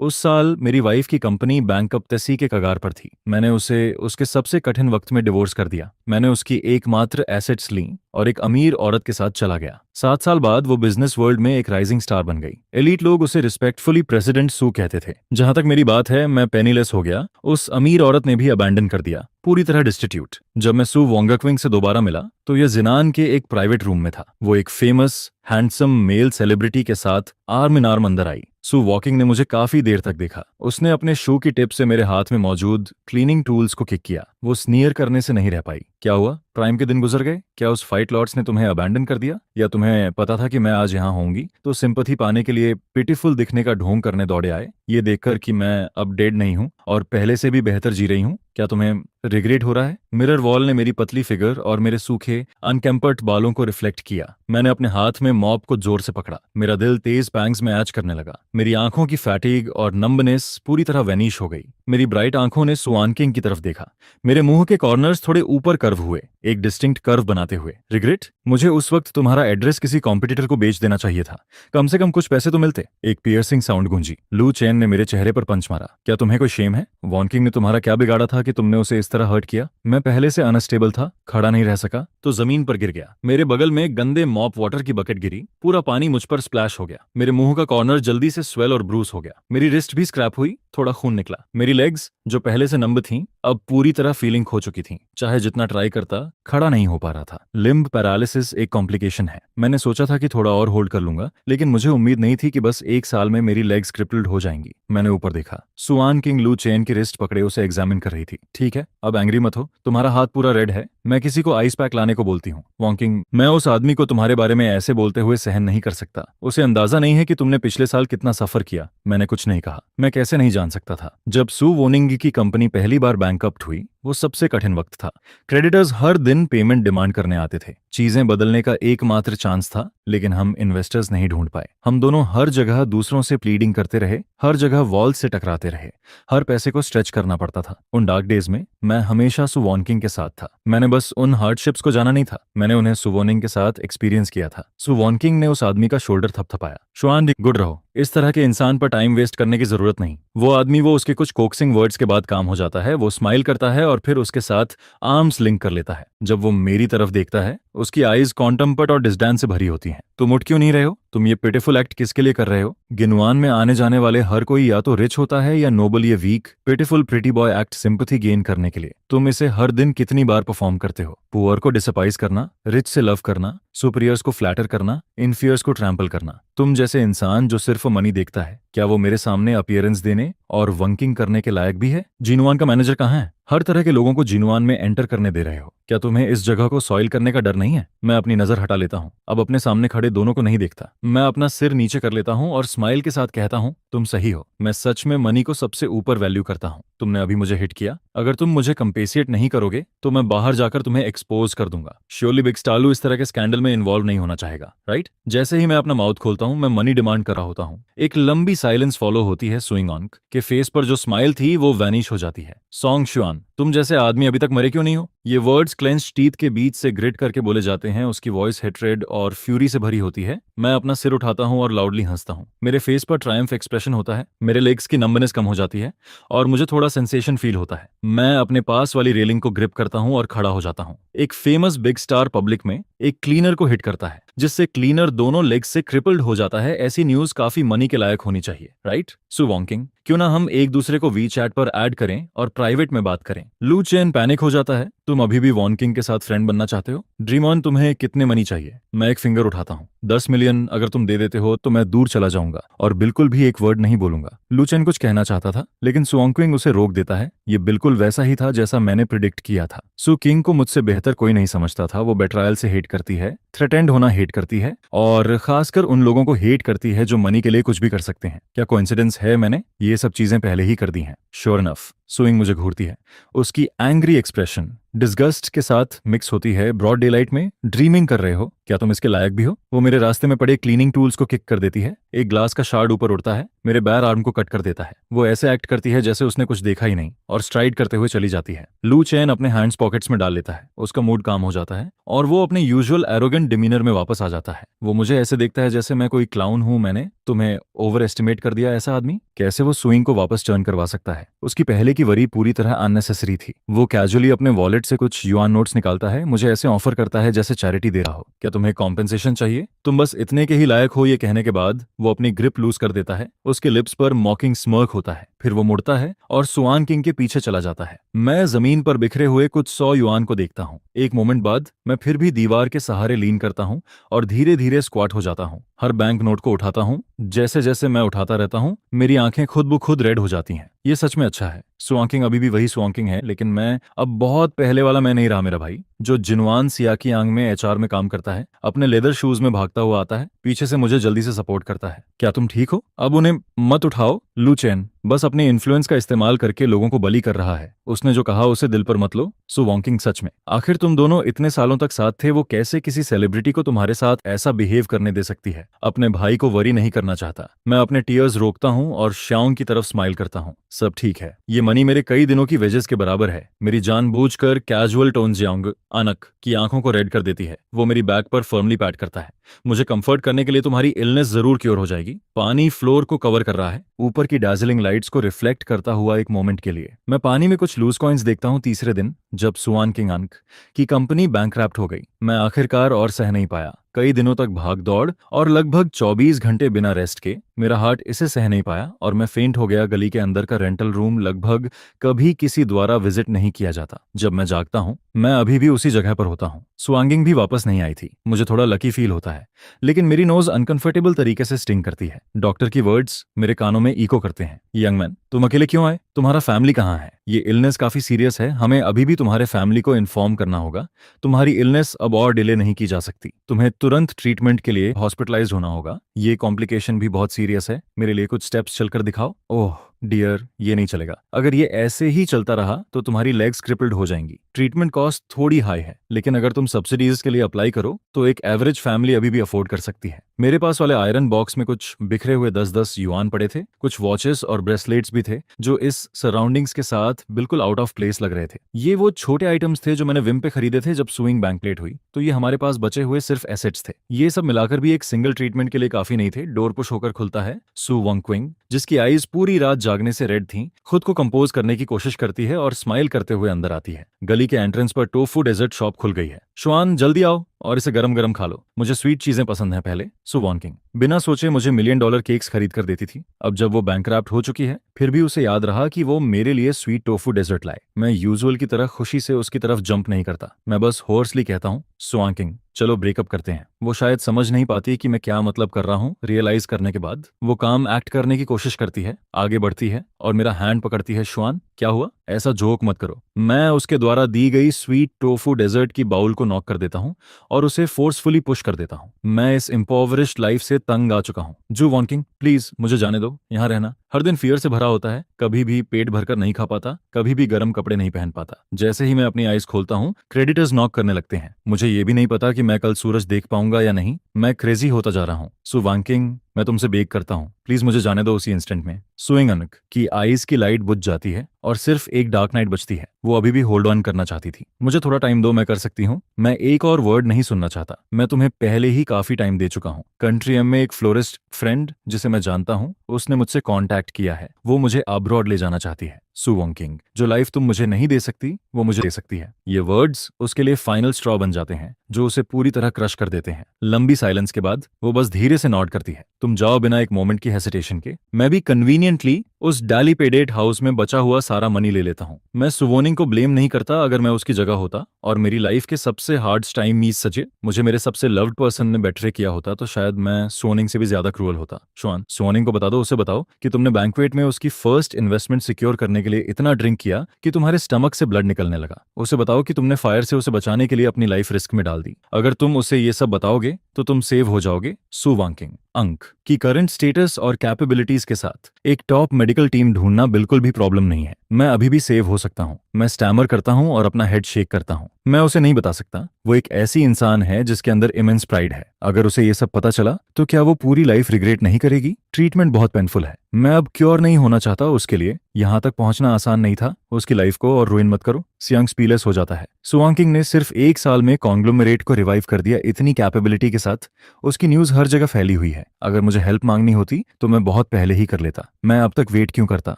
उस साल मेरी वाइफ की कंपनी बैंकरप्टेसी के कगार पर थी। मैंने उसे उसके सबसे कठिन वक्त में डिवोर्स कर दिया। मैंने उसकी एकमात्र एसेट्स ली और एक अमीर औरत के साथ चला गया। 7 साल बाद वो बिजनेस वर्ल्ड में एक राइजिंग स्टार बन गई। एलीट लोग उसे रिस्पेक्टफुली प्रेसिडेंट सू कहते थे। जहां तक मेरी बात है, मैं पेनीलेस हो गया। उस अमीर औरत ने भी अबैंडन कर दिया, पूरी तरह डिस्टिट्यूट। जब मैं सू वोंगकविंग से दोबारा मिला तो यह जिनान के एक प्राइवेट रूम में था। वो एक फेमस हैंडसम मेल सेलिब्रिटी के साथ आर्म इन आर्म अंदर आई। सू वॉकिंग ने मुझे काफी देर तक देखा। उसने अपने शू की टिप से मेरे हाथ में मौजूद क्लीनिंग टूल्स को किक किया। वो स्नीयर करने से नहीं रह पाई। क्या हुआ? प्राइम के दिन गुजर गए? क्या उस फाइट लॉर्ड्स ने तुम्हें अबैंडन कर दिया? या तुम्हें पता था कि मैं आज यहाँ होंगी, तो सिंपैथी पाने के लिए पिटीफुल दिखने का ढोंग करने दौड़े आए? ये देखकर कि मैं अब डेड नहीं हूँ और पहले से भी बेहतर जी रही हूँ, क्या तुम्हें रिग्रेट हो रहा है? मिरर वॉल ने मेरी पतली फिगर और मेरे सूखे अनकेम्पर्ड बालों को रिफ्लेक्ट किया। मैंने अपने हाथ में मॉप को जोर से पकड़ा। मेरा दिल तेज पैंग्स में ऐच करने लगा। मेरी आंखों की फैटिग और नंबनेस पूरी तरह वैनिश हो गई। मेरी ब्राइट आंखों ने सुआन किंग की तरफ देखा। मेरे मुंह के कॉर्नर्स थोड़े ऊपर कर्व हुए, एक डिस्टिंक्ट कर्व बनाते हुए। रिग्रेट? मुझे उस वक्त तुम्हारा एड्रेस किसी कॉम्पिटिटर को बेच देना चाहिए था। कम से कम कुछ पैसे तो मिलते। एक पियर्सिंग साउंड गूंजी। लू चेन ने मेरे चेहरे पर पंच मारा। क्या तुम्हें कोई शेम है? वॉन किंग ने तुम्हारा क्या बिगाड़ा था कि तुमने उसे इस तरह हर्ट किया? मैं पहले से अनस्टेबल था, खड़ा नहीं रह सका तो जमीन पर गिर गया। मेरे बगल में गंदे मॉप वाटर की बकेट गिरी। पूरा पानी मुझ पर स्प्लैश हो गया। मेरे मुंह का कॉर्नर जल्दी से स्वेल और ब्रूस हो गया। मेरी रिस्ट भी स्क्रैप हुई, थोड़ा खून निकला। मेरी लेग्स, जो पहले से नंब थीं, अब पूरी तरह फीलिंग खो चुकी थीं। चाहे जितना ट्राई करता, खड़ा नहीं हो पा रहा था। लिम्ब पैरालिसिस एक कॉम्प्लिकेशन है। मैंने सोचा था कि थोड़ा और होल्ड कर लूंगा, लेकिन मुझे उम्मीद नहीं थी कि बस 1 साल में मेरी लेग्स क्रिपल्ड हो जाएंगी। मैंने ऊपर देखा। सुआन किंग लू चेन की रिस्ट पकड़े उसे एग्जामिन कर रही थी। ठीक है, अब एंग्री मत हो। तुम्हारा हाथ पूरा रेड है। मैं किसी को आइस पैक लाने को बोलती हूँ। वॉन्किंग, मैं उस आदमी को तुम्हारे बारे में ऐसे बोलते हुए सहन नहीं कर सकता। उसे अंदाजा नहीं है कि तुमने पिछले साल कितना सफर किया। मैंने कुछ नहीं कहा। मैं कैसे नहीं जान सकता था? जब सू वोनिंग की कंपनी पहली बार बैंकरप्ट हुई, वो सबसे कठिन वक्त था। क्रेडिटर्स हर दिन पेमेंट डिमांड करने आते थे। चीजें बदलने का एकमात्र चांस था, लेकिन हम इन्वेस्टर्स नहीं ढूंढ पाए। हम दोनों हर जगह दूसरों से प्लीडिंग करते रहे, हर जगह वॉल से टकराते रहे। हर पैसे को स्ट्रेच करना पड़ता था। उन डार्क डेज में मैं हमेशा सू वॉन्किंग के साथ था। मैंने बस उन हार्डशिप्स को जाना नहीं था, मैंने उन्हें सू वॉनिंग के साथ एक्सपीरियंस किया था। सू वॉन्किंग ने उस आदमी का शोल्डर थपथपाया। शुआन, गुड रहो। इस तरह के इंसान पर टाइम वेस्ट करने की जरूरत नहीं। वो आदमी, वो उसके कुछ कोक्सिंग वर्ड्स के बाद काम हो जाता है। वो स्माइल करता है और फिर उसके साथ आर्म्स लिंक कर लेता है। जब वो मेरी तरफ देखता है, उसकी आईज कॉन्टम्पट और डिस्डेन से भरी होती हैं। तुम उठ क्यों नहीं रहे हो? तुम ये पिटिफुल एक्ट किसके लिए कर रहे हो? गिनवान में आने जाने वाले हर कोई या तो रिच होता है या नोबल या weak. Pitiful pretty boy act sympathy gain करने के लिए। तुम इसे हर दिन कितनी बार परफॉर्म करते हो? पुअर को डिसअपॉइस करना, रिच से लव करना, सुपीरियर्स को फ्लैटर करना, इन्फीरियर्स को ट्रैम्पल करना। तुम जैसे इंसान जो सिर्फ मनी देखता है, क्या वो मेरे सामने अपीयरेंस देने और वंकिंग करने के लायक भी है? जिनुआन का मैनेजर कहाँ है? हर तरह के लोगों को जिनुआन में एंटर करने दे रहे हो। क्या तुम्हें इस जगह को सॉइल करने का डर नहीं है? मैं अपनी नजर हटा लेता हूँ। अब अपने सामने खड़े दोनों को नहीं देखता। मैं अपना सिर नीचे कर लेता हूँ और स्माइल के साथ कहता हूँ, तुम सही हो। मैं सच में मनी को सबसे ऊपर वैल्यू करता हूँ। तुमने अभी मुझे हिट किया। अगर तुम मुझे कंपेसिएट नहीं करोगे तो मैं बाहर जाकर तुम्हें एक्सपोज कर दूंगा। श्योरली बिग स्टालू इस तरह के स्कैंडल में इन्वॉल्व नहीं होना चाहेगा, राइट? जैसे ही मैं अपना माउथ खोलता हूँ, मैं मनी डिमांड कर रहा होता हूँ। एक लंबी साइलेंस फॉलो होती है। सुइंग ऑन के फेस पर जो स्माइल थी वो वैनिश हो जाती है। सॉन्ग शुआन, तुम जैसे आदमी अभी तक मरे क्यों नहीं हो? ये वर्ड्स क्लेंच्ड टीथ के बीच से ग्रिट करके बोले जाते हैं। उसकी वॉइस हेट्रेड और फ्यूरी से भरी होती है। मैं अपना सिर उठाता हूँ और लाउडली हंसता हूँ। मेरे फेस पर ट्रायम्फ एक्सप्रेशन होता है। मेरे लेग्स की नंबनेस कम हो जाती है और मुझे थोड़ा सेंसेशन फील होता है। मैं अपने पास वाली रेलिंग को ग्रिप करता हूँ और खड़ा हो जाता हूँ। एक फेमस बिग स्टार पब्लिक में एक क्लीनर को हिट करता है, जिससे क्लीनर दोनों लेग्स से क्रिपल्ड हो जाता है। ऐसी न्यूज काफी मनी के लायक होनी चाहिए, राइट? सू वॉन्किंग, क्यों ना हम एक दूसरे को वी चैट पर ऐड करें और प्राइवेट में बात करें। लू चेन पैनिक हो जाता है। तुम अभी भी वॉन्किंग के साथ फ्रेंड बनना चाहते हो? ड्रीम ऑन, तुम्हें कितने मनी चाहिए? मैं एक फिंगर उठाता हूँ। 10 मिलियन अगर तुम दे देते हो तो मैं दूर चला जाऊंगा और बिल्कुल भी एक वर्ड नहीं बोलूंगा। लू चेन कुछ कहना चाहता था, लेकिन सुओंक्विंग उसे रोक देता है। ये बिल्कुल वैसा ही था जैसा मैंने प्रिडिक्ट किया था। सू किंग को मुझसे बेहतर कोई नहीं समझता था। वो बेट्रायल से हेट करती है, थ्रेटेंड होना हेट करती है और खासकर उन लोगों को हेट करती है जो मनी के लिए कुछ भी कर सकते हैं। क्या कोइंसिडेंस है? मैंने ये सब चीजें पहले ही कर दी हैं। Sure enough. सुइंग मुझे घूरती है। उसकी एंग्री एक्सप्रेशन डिस्गस्ट के साथ मिक्स होती है। ब्रॉड डे लाइट में ड्रीमिंग कर रहे हो, क्या तुम इसके लायक भी हो? वो मेरे रास्ते में पड़े क्लीनिंग टूल्स को किक कर देती है। एक ग्लास का शार्ड ऊपर उड़ता है, मेरे बैर आर्म को कट कर देता है। वो ऐसे एक्ट करती है जैसे उसने कुछ देखा ही नहीं और स्ट्राइड करते हुए चली जाती है। लू चैन अपने हैंड्स पॉकेट्स में डाल लेता है। उसका मूड काम हो जाता है और वो अपने यूजुअल एरोगेंट डिमीनर में वापस आ जाता है। वो मुझे ऐसे देखता है जैसे मैं कोई क्लाउन हूं। मैंने तुम्हें ओवर एस्टिमेट कर दिया। ऐसा आदमी कैसे वो सुइंग को वापस टर्न करवा सकता है? उसकी पहले की वरी पूरी तरह अननेसेसरी थी। वो कैजुअली अपने वॉलेट से कुछ युआन नोट्स निकालता है, मुझे ऐसे ऑफर करता है जैसे चैरिटी दे रहा हो। क्या तुम्हें कॉम्पेंसेशन चाहिए? तुम बस इतने के ही लायक हो, ये कहने के बाद वो अपनी ग्रिप लूज कर देता है। उसके लिप्स पर मॉकिंग स्मर्क होता है। फिर वो मुड़ता है और सुआन किंग के पीछे चला जाता है। मैं जमीन पर बिखरे हुए कुछ 100 युआन को देखता हूँ। एक मोमेंट बाद मैं फिर भी दीवार के सहारे लीन करता हूँ और धीरे धीरे स्क्वाट हो जाता हूँ। हर बैंक नोट को उठाता हूँ। जैसे जैसे मैं उठाता रहता हूँ मेरी आंखें खुद ब खुद रेड हो जाती हैं। ये सच में अच्छा है। स्वांकिंग अभी भी वही स्वांकिंग है, लेकिन मैं अब बहुत पहले वाला मैं नहीं रहा मेरा भाई, जो जिनवान सियाकी आंग में एचआर में काम करता है। अपने लेदर शूज में भागता हुआ आता है, पीछे से मुझे जल्दी से सपोर्ट करता है। क्या तुम ठीक हो? अब उन्हें मत उठाओ। लू चेन बस अपने इन्फ्लुएंस का इस्तेमाल करके लोगों को बली कर रहा है। उसने जो कहा उसे दिल पर मत लो। सो वॉन्किंग सच में आखिर तुम दोनों इतने सालों तक साथ थे, वो कैसे किसी सेलिब्रिटी को तुम्हारे साथ ऐसा बिहेव करने दे सकती है? अपने भाई को वरी नहीं करना चाहता। मैं अपने टीयर्स रोकता हूँ और श्याओंग की तरफ स्माइल करता हूँ। सब ठीक है। ये मनी मेरे कई दिनों की वेजेस के बराबर है। मेरी जानबूझकर कैजुअल टोन जियांग अनक की आंखों को रेड कर देती है। वो मेरी बैक पर फर्मली पैट करता है। मुझे कंफर्ट करने के लिए तुम्हारी इलनेस जरूर क्योर हो जाएगी। पानी फ्लोर को कवर कर रहा है, ऊपर की डार्जिलिंग लाइट्स को रिफ्लेक्ट करता हुआ एक मोमेंट के लिए। मैं पानी में कुछ लूज कॉइन्स देखता हूँ। तीसरे दिन जब सुआन किंग अंक की कंपनी बैंकक्रप्ट हो गई, मैं आखिरकार और सह नहीं पाया। कई दिनों तक भाग दौड़ और लगभग 24 घंटे बिना रेस्ट के मेरा हार्ट इसे सह नहीं पाया और मैं फेंट हो गया। गली के अंदर का रेंटल रूम लगभग कभी किसी द्वारा विजिट नहीं किया जाता। जब मैं जागता हूँ मैं अभी भी उसी जगह पर होता हूँ। स्वांगिंग भी वापस नहीं आई थी। मुझे थोड़ा लकी फील होता है, लेकिन मेरी नोज अनकंफर्टेबल तरीके से स्टिंग करती है। डॉक्टर की वर्ड्स मेरे कानों में इको करते हैं। यंग मैन, तुम अकेले क्यों आए? तुम्हारा फैमिली कहाँ है? ये इलनेस काफी सीरियस है, हमें अभी भी तुम्हारे फैमिली को इन्फॉर्म करना होगा। तुम्हारी इलनेस अब और डिले नहीं की जा सकती। तुम्हें तुरंत ट्रीटमेंट के लिए हॉस्पिटलाइज होना होगा। ये कॉम्प्लिकेशन भी बहुत सीरियस है। मेरे लिए कुछ स्टेप्स चलकर दिखाओ। ओह डियर, ये नहीं चलेगा। अगर ये ऐसे ही चलता रहा तो तुम्हारी लेग्स क्रिपल्ड हो जाएंगी। ट्रीटमेंट कॉस्ट थोड़ी हाई है, लेकिन अगर तुम सब्सिडीज के लिए अप्लाई करो तो एक एवरेज फैमिली अभी भी अफोर्ड कर सकती है। मेरे पास वाले आयरन बॉक्स में कुछ बिखरे हुए 10-10 युआन पड़े थे। कुछ वॉचेस और ब्रेसलेट्स भी थे जो इस सराउंडिंग्स के साथ बिल्कुल आउट ऑफ प्लेस लग रहे थे। ये वो छोटे आइटम्स थे जो मैंने विम पे खरीदे थे जब सुइंग बैंकलेट हुई। तो ये हमारे पास बचे हुए सिर्फ एसेट्स थे। ये सब मिलाकर भी एक सिंगल ट्रीटमेंट के लिए काफी नहीं थे। डोर पुश होकर खुलता है। सु वॉन्क्विंग, जिसकी आईज पूरी रात जागने से रेड थी, खुद को कंपोज करने की कोशिश करती है और स्माइल करते हुए अंदर आती है। गली के एंट्रेंस पर टोफू डेजर्ट शॉप खुल गई है। शुआन जल्दी आओ और इसे गरम गरम खा लो। मुझे स्वीट चीजें पसंद हैं। पहले सु वॉन्किंग बिना सोचे मुझे $1,000,000 केक्स खरीद कर देती थी। अब जब वो बैंकक्रप्ट हो चुकी है फिर भी उसे याद रहा कि वो मेरे लिए स्वीट टोफू डेजर्ट लाए। मैं यूजुअल की तरह खुशी से उसकी तरफ जंप नहीं करता। मैं बस होर्सली कहता हूँ, स्वांकिंग चलो ब्रेकअप करते हैं। वो शायद समझ नहीं पाती कि मैं क्या मतलब कर रहा हूँ। रियलाइज करने के बाद वो काम एक्ट करने की कोशिश करती है, आगे बढ़ती है और मेरा हैंड पकड़ती है। शुआन, क्या हुआ? ऐसा जोक मत करो। मैं उसके द्वारा दी गई स्वीट टोफू डेजर्ट की बाउल को नॉक कर देता हूँ और उसे फोर्सफुली पुश कर देता हूँ। मैं इस इम्पोवरिश्ड लाइफ से तंग आ चुका हूँ। जू वॉन्किंग, प्लीज मुझे जाने दो। यहाँ रहना हर दिन फियर से भरा होता है। कभी भी पेट भरकर नहीं खा पाता, कभी भी गर्म कपड़े नहीं पहन पाता। जैसे ही मैं अपनी आईज खोलता हूँ क्रेडिटर्स नॉक करने लगते हैं। मुझे ये भी नहीं पता कि मैं कल सूरज देख पाऊंगा या नहीं। मैं क्रेजी होता जा रहा हूँ। सु वॉन्किंग, मैं तुमसे बेग करता हूँ, प्लीज मुझे जाने दो उसी इंस्टेंट में। सुइंग अनक की आईज की लाइट बुझ जाती है और सिर्फ एक डार्क नाइट बचती है। वो अभी भी होल्ड ऑन करना चाहती थी। मुझे थोड़ा टाइम दो, मैं कर सकती हूँ। मैं एक और वर्ड नहीं सुनना चाहता। मैं तुम्हें पहले ही काफी टाइम दे चुका हूँ। कंट्री एम में एक फ्लोरिस्ट फ्रेंड जिसे मैं जानता हूँ, उसने मुझसे कांटेक्ट किया है। वो मुझे अब्रॉड ले जाना चाहती है। सु वॉन्किंग, जो लाइफ तुम मुझे नहीं दे सकती वो मुझे दे सकती है। ये वर्ड्स उसके लिए फाइनल स्ट्रॉ बन जाते हैं जो उसे पूरी तरह क्रश कर देते हैं। लंबी साइलेंस के बाद वो बस धीरे से नॉड करती है। तुम जाओ बिना एक मोमेंट की हेसिटेशन के। मैं भी कन्वीनियंटली उस डालीपेडेट हाउस में बचा हुआ सारा मनी ले लेता हूँ। मैं सुवोनिंग को ब्लेम नहीं करता। अगर मैं उसकी जगह होता और मेरी लाइफ के सबसे हार्ड टाइम मीज सजे मुझे मेरे सबसे लव्ड पर्सन ने बेट्रे किया होता तो शायद मैं सोनिंग से भी ज्यादा क्रूअल होता। शुआन, सोनिंग को बता दो, उसे बताओ कि तुमने बैंक्वेट में उसकी फर्स्ट इन्वेस्टमेंट सिक्योर करने के लिए इतना ड्रिंक किया कि तुम्हारे स्टमक से ब्लड निकलने लगा। उसे बताओ कि तुमने फायर से उसे बचाने के लिए अपनी लाइफ रिस्क में डाल दी। अगर तुम उसे ये सब बताओगे तो तुम सेव हो जाओगे। सु वॉन्किंग, अंक की करंट स्टेटस और कैपेबिलिटीज के साथ एक टॉप मेडिकल टीम ढूंढना बिल्कुल भी प्रॉब्लम नहीं है। मैं अभी भी सेव हो सकता हूँ। मैं स्टैमर करता हूँ और अपना हेड शेक करता हूँ। मैं उसे नहीं बता सकता। वो एक ऐसी इंसान है जिसके अंदर इमेंस प्राइड है। अगर उसे ये सब पता चला तो क्या वो पूरी लाइफ रिग्रेट नहीं करेगी? ट्रीटमेंट बहुत पेनफुल है। मैं अब क्योर नहीं होना चाहता। उसके लिए यहाँ तक पहुंचना आसान नहीं था। उसकी लाइफ को और रुइन मत करो। सियांग स्पीलेस हो जाता है। सुवांग ने सिर्फ 1 साल में कॉन्ग्लोमरेट को रिवाइव कर दिया। इतनी कैपेबिलिटी के साथ उसकी न्यूज हर जगह फैली हुई है। अगर मुझे हेल्प मांगनी होती तो मैं बहुत पहले ही कर लेता। मैं अब तक वेट क्यों करता?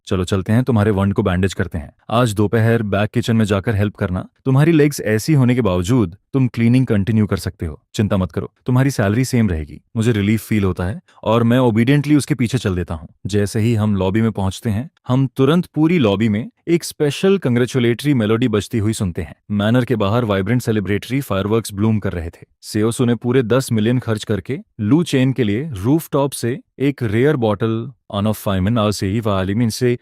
चलो चलते हैं, तुम्हारे वंड को बैंडेज करते हैं। आज दोपहर बैक किचन में जाकर हेल्प करना। तुम्हारी लेग्स ऐसी होने के बावजूद तुम क्लीनिंग कंटिन्यू कर सकते हो। चिंता मत करो, तुम्हारी सैलरी सेम रहेगी। मुझे रिलीफ फील होता है और मैं ओबीडियंटली उसके पीछे चल देता हूँ। जैसे ही हम लॉबी में पहुंचते हैं, हम तुरंत पूरी लॉबी में एक स्पेशल कंग्रेचुलेटरी मेलोडी बजती हुई सुनते हैं। मैनर के बाहर वाइब्रेंट सेलिब्रेटरी फायरवर्क्स ब्लूम कर रहे थे। सेओसू ने पूरे 10 मिलियन खर्च करके लू चेन के लिए रूफटॉप से एक रेयर बॉटल ऑफ फाइमन आलसेई वालिमिन से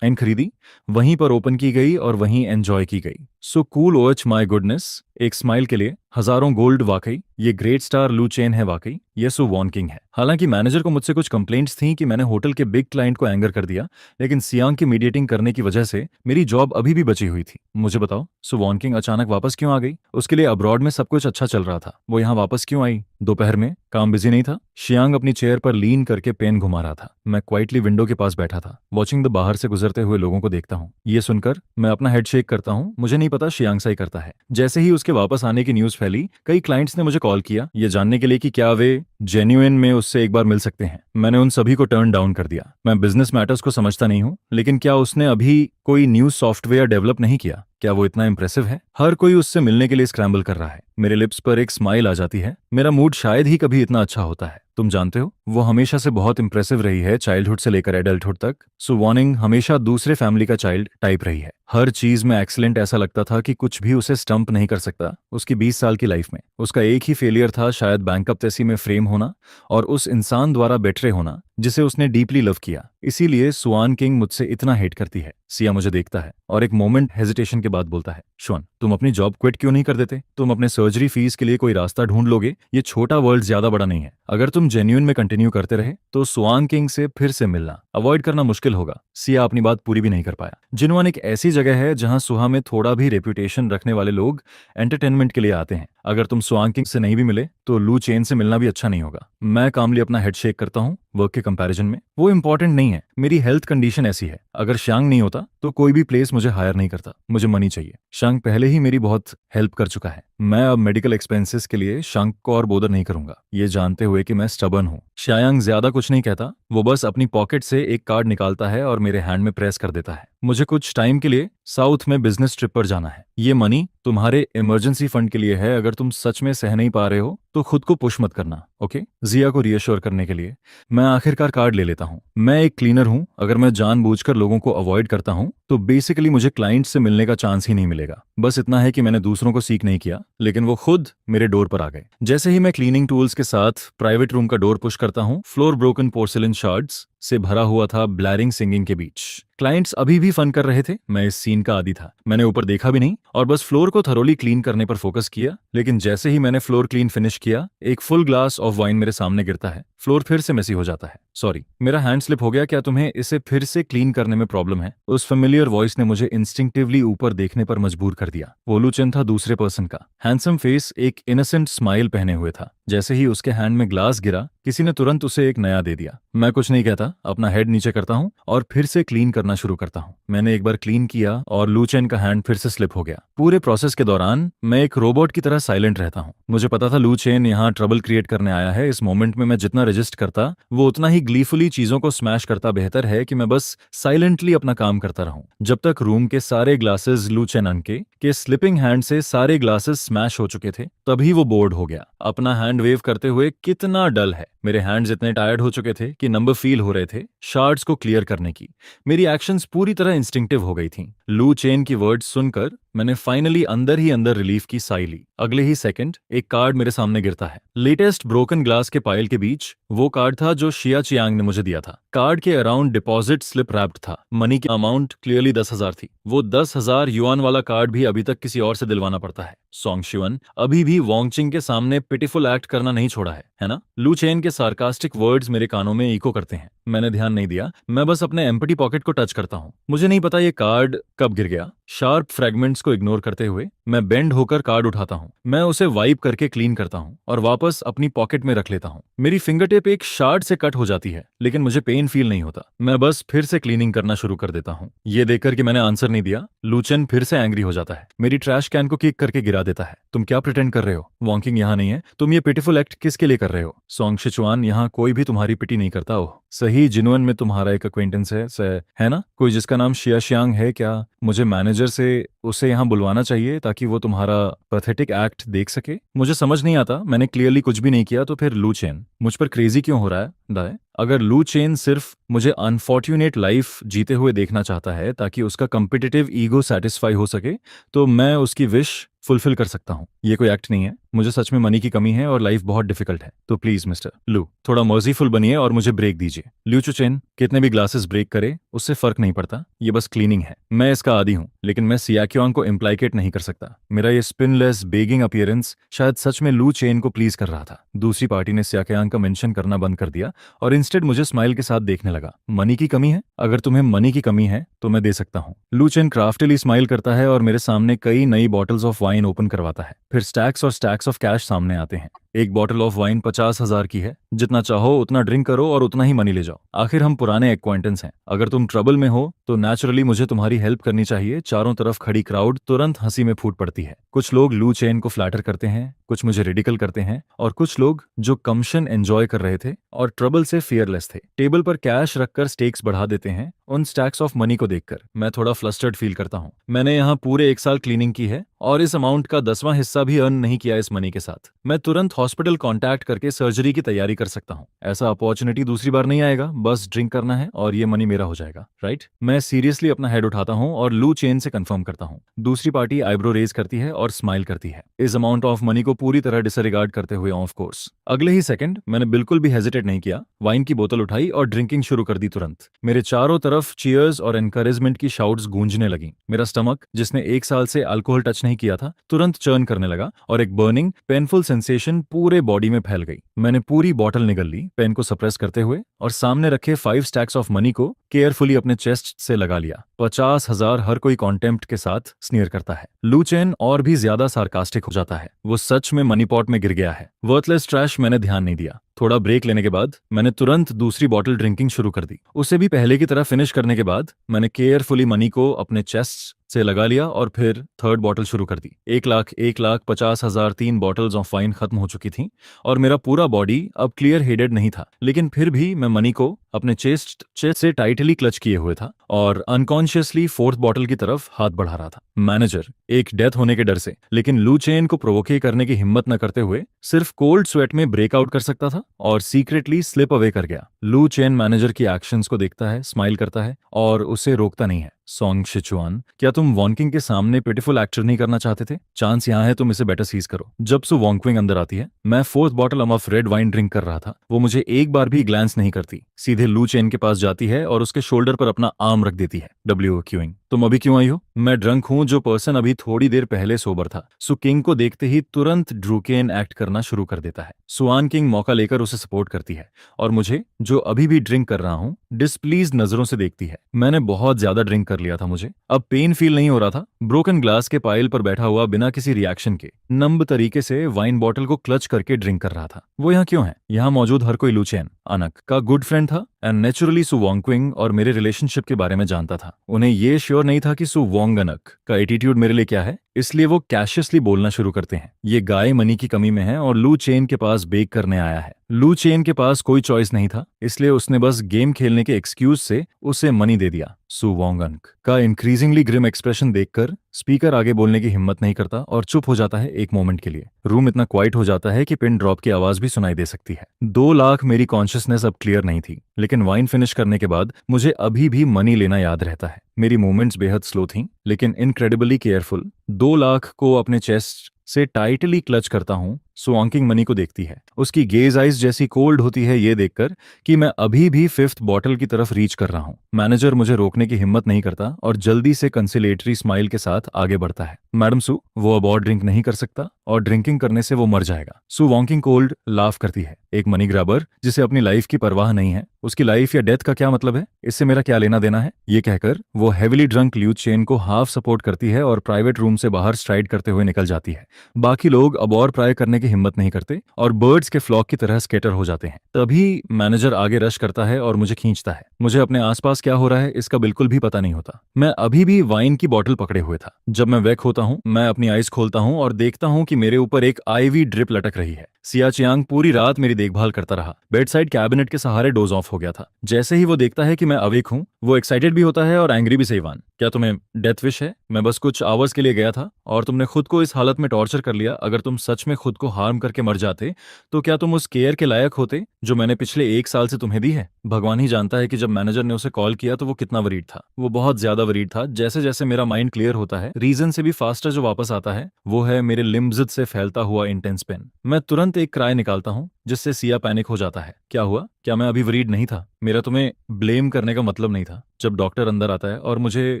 एन खरीदी। वहीं पर ओपन की गई और वहीं एंजॉय की गई। So cool OH my goodness. एक स्माइल के लिए हजारों गोल्ड। वाकई ये ग्रेट स्टार लू चेन है। वाकई ये सो वॉन किंग है। हालांकि मैनेजर को मुझसे कुछ कंप्लेंट्स थी कि मैंने होटल के बिग क्लाइंट को एंगर कर दिया, लेकिन सियांग की मीडिएटिंग करने की वजह से मेरी जॉब अभी भी बची हुई थी। मुझे बताओ, सो वॉन किंग अचानक वापस क्यों आ गई? उसके लिए अब्रॉड में सब कुछ अच्छा चल रहा था। वो यहाँ वापस क्यों आई? दोपहर में काम बिजी नहीं था? शियांग अपनी चेयर पर लीन करके पेन घुमा रहा था। मैं क्वाइटली विंडो के पास बैठा था, वॉचिंग द बाहर से गुजरते हुए लोगों को देखता हूँ। ये सुनकर मैं अपना हेड शेक करता हूँ। मुझे नहीं पता शियांग सा ही करता है। जैसे ही उसके वापस आने की न्यूज फैली, कई क्लाइंट्स ने मुझे कॉल किया ये जानने के लिए कि क्या वे जेन्युइन में उससे एक बार मिल सकते हैं। मैंने उन सभी को टर्न डाउन कर दिया। मैं बिजनेस मैटर्स को समझता नहीं हूँ, लेकिन क्या उसने अभी कोई न्यू सॉफ्टवेयर डेवलप नहीं किया? क्या वो इतना इंप्रेसिव है? हर कोई उससे मिलने के लिए स्क्रैम्बल कर रहा है। मेरे लिप्स पर एक स्माइल आ जाती है। मेरा मूड शायद ही कभी इतना अच्छा होता है। तुम जानते हो, वो हमेशा से बहुत इंप्रेसिव रही है, चाइल्डहुड से लेकर एडल्टहुड तक। सो वॉर्निंग हमेशा दूसरे फैमिली का चाइल्ड टाइप रही है। हर चीज में एक्सीलेंट। ऐसा लगता था कि कुछ भी उसे स्टंप नहीं कर सकता। उसकी 20 साल की लाइफ में उसका एक ही फेलियर था, शायद बैंकअप तेसी में फ्रेम होना और उस इंसान द्वारा बेटरे होना जिसे उसने डीपली लव किया। इसीलिए सुआन किंग मुझसे इतना हेट करती है। सिया मुझे देखता है और एक मोमेंट हेजिटेशन के बाद बोलता है, शुआन तुम अपनी जॉब क्विट क्यों नहीं कर देते? तुम अपने सर्जरी फीस के लिए कोई रास्ता ढूंढ लोगे। ये छोटा वर्ल्ड ज्यादा बड़ा नहीं है। अगर तुम जेन्युइन में कंटिन्यू करते रहे तो सुआन किंग से फिर से मिलना अवॉइड करना मुश्किल होगा। सिया अपनी बात पूरी भी नहीं कर पाया। जिनवान एक ऐसी जगह है जहां सुहा में थोड़ा भी रेपुटेशन रखने वाले लोग एंटरटेनमेंट के लिए आते हैं। अगर तुम सुआंग किंग से नहीं भी मिले तो लू चेन से मिलना भी अच्छा नहीं होगा। मैं कामली अपना हेड शेक करता हूँ। वर्क के कंपैरिजन में वो इंपॉर्टेंट नहीं है। मेरी हेल्थ कंडीशन ऐसी है। अगर शांग नहीं होता तो कोई भी प्लेस मुझे हायर नहीं करता। मुझे मनी चाहिए। शांग पहले ही मेरी बहुत हेल्प कर चुका है। मैं अब मेडिकल एक्सपेंसेस के लिए शांग को और बोदर नहीं करूंगा, ये जानते हुए कि मैं स्टबर्न हूँ। शायांग ज्यादा कुछ नहीं कहता। वो बस अपनी पॉकेट से एक कार्ड निकालता है और मेरे हैंड में प्रेस कर देता है। मुझे कुछ टाइम के लिए साउथ में बिजनेस ट्रिप पर जाना है। ये मनी तुम्हारे इमरजेंसी फंड के लिए है। अगर तुम सच में सह नहीं पा रहे हो तो खुद को पुश मत करना, ओके? जिया को रियश्योर करने के लिए मैं आखिरकार कार्ड ले लेता हूँ। मैं एक क्लीनर हूँ। अगर मैं जानबूझकर लोगों को अवॉइड करता हूँ तो बेसिकली मुझे क्लाइंट से मिलने का चांस ही नहीं मिलेगा। बस इतना है कि मैंने दूसरों को सीख नहीं किया, लेकिन वो खुद मेरे डोर पर आ गए। जैसे ही मैं क्लीनिंग टूल्स के साथ प्राइवेट रूम का डोर पुश करता हूँ, फ्लोर ब्रोकन पोर्सिलिन शार्ड्स से भरा हुआ था ब्लैरिंग सिंगिंग के बीच। क्लाइंट्स अभी भी फन कर रहे थे। मैं इस सीन का आदी था। मैंने ऊपर देखा भी नहीं और बस फ्लोर को थरोली क्लीन करने पर फोकस किया। लेकिन जैसे ही मैंने फ्लोर क्लीन फिनिश किया, एक फुल ग्लास ऑफ वाइन मेरे सामने गिरता है। फ्लोर फिर से मेसी हो जाता है। सॉरी, मेरा हैंड स्लिप हो गया। क्या तुम्हें इसे फिर से क्लीन करने में प्रॉब्लम है? उस फेमिलियर वॉइस ने मुझे इंस्टिंक्टिवली ऊपर देखने पर मजबूर कर दिया। वो लूचेन था दूसरे पर्सन का। हैंडसम फेस एक इनोसेंट स्माइल पहने हुए था। जैसे ही उसके हैंड में ग्लास गिरा, किसी ने तुरंत उसे एक नया दे दिया। मैं कुछ नहीं कहता, अपना हेड नीचे करता हूँ और फिर से क्लीन करना शुरू करता हूँ। मैंने एक बार क्लीन किया और लूचेन का हैंड फिर से स्लिप हो गया। पूरे प्रोसेस के दौरान मैं एक रोबोट की तरह साइलेंट रहता हूँ। मुझे पता था लूचेन यहाँ ट्रबल क्रिएट करने आया है। इस मोमेंट में मैं जितना रजिस्ट करता, वो उतना ही ग्लीफुली चीजों को स्मैश करता। बेहतर है कि मैं बस साइलेंटली अपना काम करता रहूं। जब तक रूम के सारे ग्लासेस लूचेन अनके के स्लिपिंग हैंड से सारे ग्लासेस स्मैश हो चुके थे, तभी वो बोर्ड हो गया। अपना हैंड वेव करते हुए कितना डल है। मेरे हैंड्स इतने टायर्ड हो चुके थे कि नंबर फील हो रहे थे शार्ड्स को क्लियर करने की। मेरी एक्शंस पूरी तरह इंस्टिंक्टिव हो गई थी। लू चेन की वर्ड्स सुनकर मैंने फाइनली अंदर ही अंदर रिलीफ की साई ली। अगले ही सेकंड एक कार्ड मेरे सामने गिरता है। लेटेस्ट ब्रोकन ग्लास के पाइल के बीच वो कार्ड था जो शिया चियांग ने मुझे दिया था। कार्ड के अराउंड डिपॉजिट स्लिप रैप्ड था। मनी की अमाउंट क्लियरली 10,000 थी। वो 10,000 युआन वाला कार्ड भी अभी तक किसी और से दिलवाना पड़ता है। सोंग शिवन अभी भी वोंगचिंग के सामने पिटिफुल एक्ट करना नहीं छोड़ा है ना? लू चेन के सार्कास्टिक वर्ड्स मेरे कानों में इको करते हैं। मैंने ध्यान नहीं दिया, मैं बस अपने एम्प्टी पॉकेट को टच करता हूँ। मुझे नहीं पता ये कार्ड कब गिर गया। शार्प फ्रेगमेंट्स को इग्नोर करते हुए मैं बेंड होकर कार्ड उठाता हूँ। मैं उसे वाइप करके क्लीन करता हूँ और वापस अपनी पॉकेट में रख लेता हूँ। मेरी फिंगर टिप एक शार्ड से कट हो जाती है, लेकिन मुझे पेन फील नहीं होता। मैं बस फिर से क्लीनिंग करना शुरू कर देता हूँ। ये देखकर कि मैंने आंसर नहीं दिया, लू चेन फिर से एंग्री हो जाता है। मेरी ट्रैश कैन को किक करके गिरा देता है। तुम क्या प्रिटेंड कर रहे हो? वॉन्किंग यहाँ नहीं है। तुम ये पिटिफुल एक्ट किसके लिए कर रहे हो? सोंग शिचुआन, यहाँ कोई भी तुम्हारी पिटी नहीं करता। ओह सही, जिनुअन में तुम्हारा एक अक्वेंटेंस है ना? कोई जिसका नाम शिया शियांग है क्या? मुझे मैनेजर से उसे यहाँ बुलवाना चाहिए ताकि वो तुम्हारा पैथेटिक एक्ट देख सके। मुझे समझ नहीं आता, मैंने क्लियरली कुछ भी नहीं किया, तो फिर लू चेन मुझ पर क्रेजी क्यों हो रहा है? दाए, अगर लू चेन सिर्फ मुझे अनफॉर्च्यूनेट लाइफ जीते हुए देखना चाहता है ताकि उसका कम्पिटिटिव ईगो सेटिस्फाई हो सके, तो मैं उसकी विश फुलफिल कर सकता हूँ। ये कोई एक्ट नहीं है। मुझे सच में मनी की कमी है और लाइफ बहुत डिफिकल्ट है। तो प्लीज मिस्टर लू, थोड़ा मर्जीफुल बनिए और मुझे ब्रेक दीजिए। ल्यू चुचेन कितने भी ग्लासेस ब्रेक करे उससे फर्क नहीं पड़ता, ये बस क्लीनिंग है। मैं इसका आदी हूँ, लेकिन मैं सियाक्योंग को इम्प्लाइकेट नहीं कर सकता। मेरा ये स्पिनलेस बेगिंग अपीयरेंस शायद सच में लू चेन को प्लीज कर रहा था। दूसरी पार्टी ने सियाक्योंग का मेंशन करना बंद कर दिया और इंस्टेड मुझे स्माइल के साथ देखने लगा। मनी की कमी है? अगर तुम्हें मनी की कमी है तो मैं दे सकता हूँ। लू चेन क्राफ्टिली स्माइल करता है और मेरे सामने कई नई बॉटल्स ऑफ वाइन ओपन करवाता है। फिर स्टैक्स और स्टैक्स ऑफ कैश सामने आते हैं। एक बॉटल ऑफ वाइन 50,000 की है। जितना चाहो उतना ड्रिंक करो और उतना ही मनी ले जाओ। आखिर हम पुराने एक्वाइंटेंस हैं। अगर तुम ट्रबल में हो तो नेचुरली मुझे तुम्हारी हेल्प करनी चाहिए। चारों तरफ खड़ी क्राउड तुरंत हंसी में फूट पड़ती है। कुछ लोग लू चेन को फ्लैटर करते हैं, कुछ मुझे रिडिकल करते हैं, और कुछ लोग जो कमिशन एंजॉय कर रहे थे और ट्रबल से फियरलेस थे, टेबल पर कैश रखकर स्टेक्स बढ़ा देते हैं। उन स्टैक्स ऑफ मनी को देखकर मैं थोड़ा फ्लस्टर्ड फील करता हूँ। मैंने यहाँ पूरे 1 साल क्लीनिंग की है और इस अमाउंट का 10वां हिस्सा भी अर्न नहीं किया इस मनी के साथ। मैं तुरंत हॉस्पिटल कांटेक्ट करके सर्जरी की तैयारी कर सकता हूँ। ऐसा अपॉर्चुनिटी दूसरी बार नहीं आएगा। बस ड्रिंक करना है और ये मनी मेरा हो जाएगा, राइट? मैं सीरियसली अपना हेड उठाता हूँ और लू चेन से कंफर्म करता हूँ। दूसरी पार्टी आईब्रो रेज करती है और स्माइल करती है, इस अमाउंट ऑफ मनी को पूरी तरह डिसरिगार्ड करते हुए। ऑफ कोर्स अगले ही सेकंड मैंने बिल्कुल भी हेजिटेट नहीं किया। वाइन की बोतल उठाई और ड्रिंकिंग शुरू कर दी तुरंत। मेरे चारों तरफ चीयर्स और एनकरेजमेंट की शाउट्स गूंजने लगी। मेरा स्टमक, जिसने 1 साल से अल्कोहल टच नहीं किया था, तुरंत चर्न करने लगा और एक बर्निंग पेनफुल सेंसेशन पूरे बॉडी में फैल गई। मैंने पूरी बॉटल निगल ली, पेन को सप्रेस करते हुए, और सामने रखे 5 स्टैक्स ऑफ मनी को केयरफुली अपने चेस्ट से लगा लिया। 50,000 हर कोई कॉन्टेम्प्ट के साथ स्नीयर करता है। लू चेन और भी ज्यादा सार्कास्टिक हो जाता है। वो सच में मनी पॉट में गिर गया है। वर्थलेस ट्रैश, मैंने ध्यान नहीं दिया। थोड़ा ब्रेक लेने के बाद मैंने तुरंत दूसरी बॉटल ड्रिंकिंग शुरू कर दी। उसे भी पहले की तरह फिनिश करने के बाद मैंने केयरफुली मनी को अपने चेस्ट से लगा लिया और फिर थर्ड बॉटल शुरू कर दी। 1,50,000 3 बॉटल्स ऑफ वाइन खत्म हो चुकी थी और मेरा पूरा बॉडी अब क्लियर हेडेड नहीं था, लेकिन फिर भी मैं मनी को अपने चेस्ट से टाइटली क्लच किए हुए था और अनकॉन्शियसली 4th बॉटल की तरफ हाथ बढ़ा रहा था। मैनेजर, एक डेथ होने के डर से, लेकिन लू चेन को प्रोवोकेट करने की हिम्मत न करते हुए, सिर्फ कोल्ड स्वेट में ब्रेकआउट कर सकता था और सीक्रेटली स्लिप अवे कर गया। लू चेन मैनेजर की एक्शंस को देखता है, स्माइल करता है और उसे रोकता नहीं है। सोंग शिचुआन, क्या तुम वॉन्किंग के सामने पिटिफुल एक्टर नहीं करना चाहते थे? चांस यहाँ है, तुम इसे बेटर सीज करो। जब सु वॉन्किंग अंदर आती है, मैं 4th bottle of red wine drink कर रहा था। वो मुझे एक बार भी ग्लैंस नहीं करती, सीधे लू चेन के पास जाती है और उसके शोल्डर पर अपना आर्म रख देती है। डब्ल्यू क्यूइंग, तुम अभी क्यों आई हो? मैं ड्रंक हूं। जो पर्सन अभी थोड़ी देर पहले सोबर था। सु किंग को देखते ही तुरंत ड्रूकेन एक्ट करना शुरू कर देता है। सुआन किंग मौका लेकर उसे सपोर्ट करती है और मुझे, जो अभी भी ड्रिंक कर रहा हूं, डिस्प्लीज नजरों से देखती है। मैंने बहुत ज्यादा ड्रिंक कर लिया था, मुझे अब पेन फील नहीं हो रहा था। ब्रोकन ग्लास के पाइल पर बैठा हुआ बिना किसी रिएक्शन के नम्ब तरीके से वाइन बॉटल को क्लच करके ड्रिंक कर रहा था। वो यहाँ क्यों है? यहाँ मौजूद हर कोई लू चेन अनक का गुड फ्रेंड था एंड नेचुरली सु वॉन्किंग और मेरे रिलेशनशिप के बारे में जानता था। उन्हें ये श्योर नहीं था कि सु वॉन्ग अनक का एटीट्यूड मेरे लिए क्या है, इसलिए वो कैशियसली बोलना शुरू करते हैं। ये गाय मनी की कमी में है और लू चेन के पास बेक करने आया है। लू चेन के पास कोई चॉइस नहीं था, इसलिए उसने बस गेम खेलने के एक्सक्यूज से उसे मनी दे दिया। सु वॉन्ग अनक का इंक्रीजिंगली ग्रिम एक्सप्रेशन देखकर स्पीकर आगे बोलने की हिम्मत नहीं करता और चुप हो जाता है एक मोमेंट के लिए। रूम इतना क्वाइट हो जाता है कि पिन ड्रॉप की आवाज भी सुनाई दे सकती है। 2 लाख मेरी कॉन्शियसनेस अब क्लियर नहीं थी, लेकिन वाइन फिनिश करने के बाद मुझे अभी भी मनी लेना याद रहता है। मेरी मूवमेंट्स बेहद स्लो थीं लेकिन इनक्रेडिबली केयरफुल। 2 लाख को अपने चेस्ट से टाइटली क्लच करता हूं। स्वांकिंग मनी को देखती है, उसकी गेज आइज जैसी कोल्ड होती है ये देखकर कि मैं अभी भी 5th बॉटल की तरफ रीच कर रहा हूं। मैनेजर मुझे रोकने की हिम्मत नहीं करता और जल्दी से कंसिलेटरी स्माइल के साथ आगे बढ़ता है। मैडम सू, वो अब और ड्रिंक नहीं कर सकता और ड्रिंकिंग करने से वो मर जाएगा। सू वॉकिंग कोल्ड लाफ करती है। एक मनी ग्रैबर जिसे अपनी लाइफ की परवाह नहीं है, उसकी लाइफ या डेथ का क्या मतलब है, इससे मेरा क्या लेना देना है, ये कहकर वो हेविली ड्रंक ल्यू चेन को हाफ सपोर्ट करती है और प्राइवेट रूम से बाहर स्ट्राइड करते हुए निकल जाती है। बाकी लोग अब और प्राय करने की हिम्मत नहीं करते और बर्ड्स के फ्लॉक की तरह स्केटर हो जाते हैं। तभी मैनेजर आगे रश करता है और मुझे खींचता है। मुझे अपने आसपास क्या हो रहा है इसका बिल्कुल भी पता नहीं होता। मैं अभी भी वाइन की बोतल पकड़े हुए था। जब मैं वेक होता हूँ, मैं अपनी आइज खोलता हूँ और देखता हूँ कि मेरे ऊपर एक आईवी ड्रिप लटक रही है। सिया चियांग पूरी रात मेरी देखभाल करता रहा। बेड साइड कैबिनेट के सहारे डोज ऑफ हो गया था। जैसे ही वो देखता है कि मैं अवेक हूँ, वो एक्साइटेड भी होता है और एंग्री भी। सहीवान, क्या तुम्हें डेथ विश है? मैं बस कुछ आवर्स के लिए गया था और तुमने खुद को इस हालत में टॉर्चर कर लिया। अगर तुम सच में खुद को हार्म करके मर जाते तो क्या तुम उस केयर के लायक होते जो मैंने पिछले 1 साल से तुम्हें दी है? भगवान ही जानता है कि जब मैनेजर ने उसे कॉल किया तो वो कितना वरीड था। वो बहुत ज्यादा वरीड था। जैसे जैसे मेरा माइंड क्लियर होता है, रीजन से भी फास्टर जो वापस आता है वो है मेरे लिम्ब्स से फैलता हुआ इंटेंस पेन। मैं तुरंत एक क्राई निकालता हूँ जिससे सिया पैनिक हो जाता है। क्या हुआ? क्या मैं अभी वरीड नहीं था? मेरा तुम्हें ब्लेम करने का मतलब नहीं था। जब डॉक्टर अंदर आता है और मुझे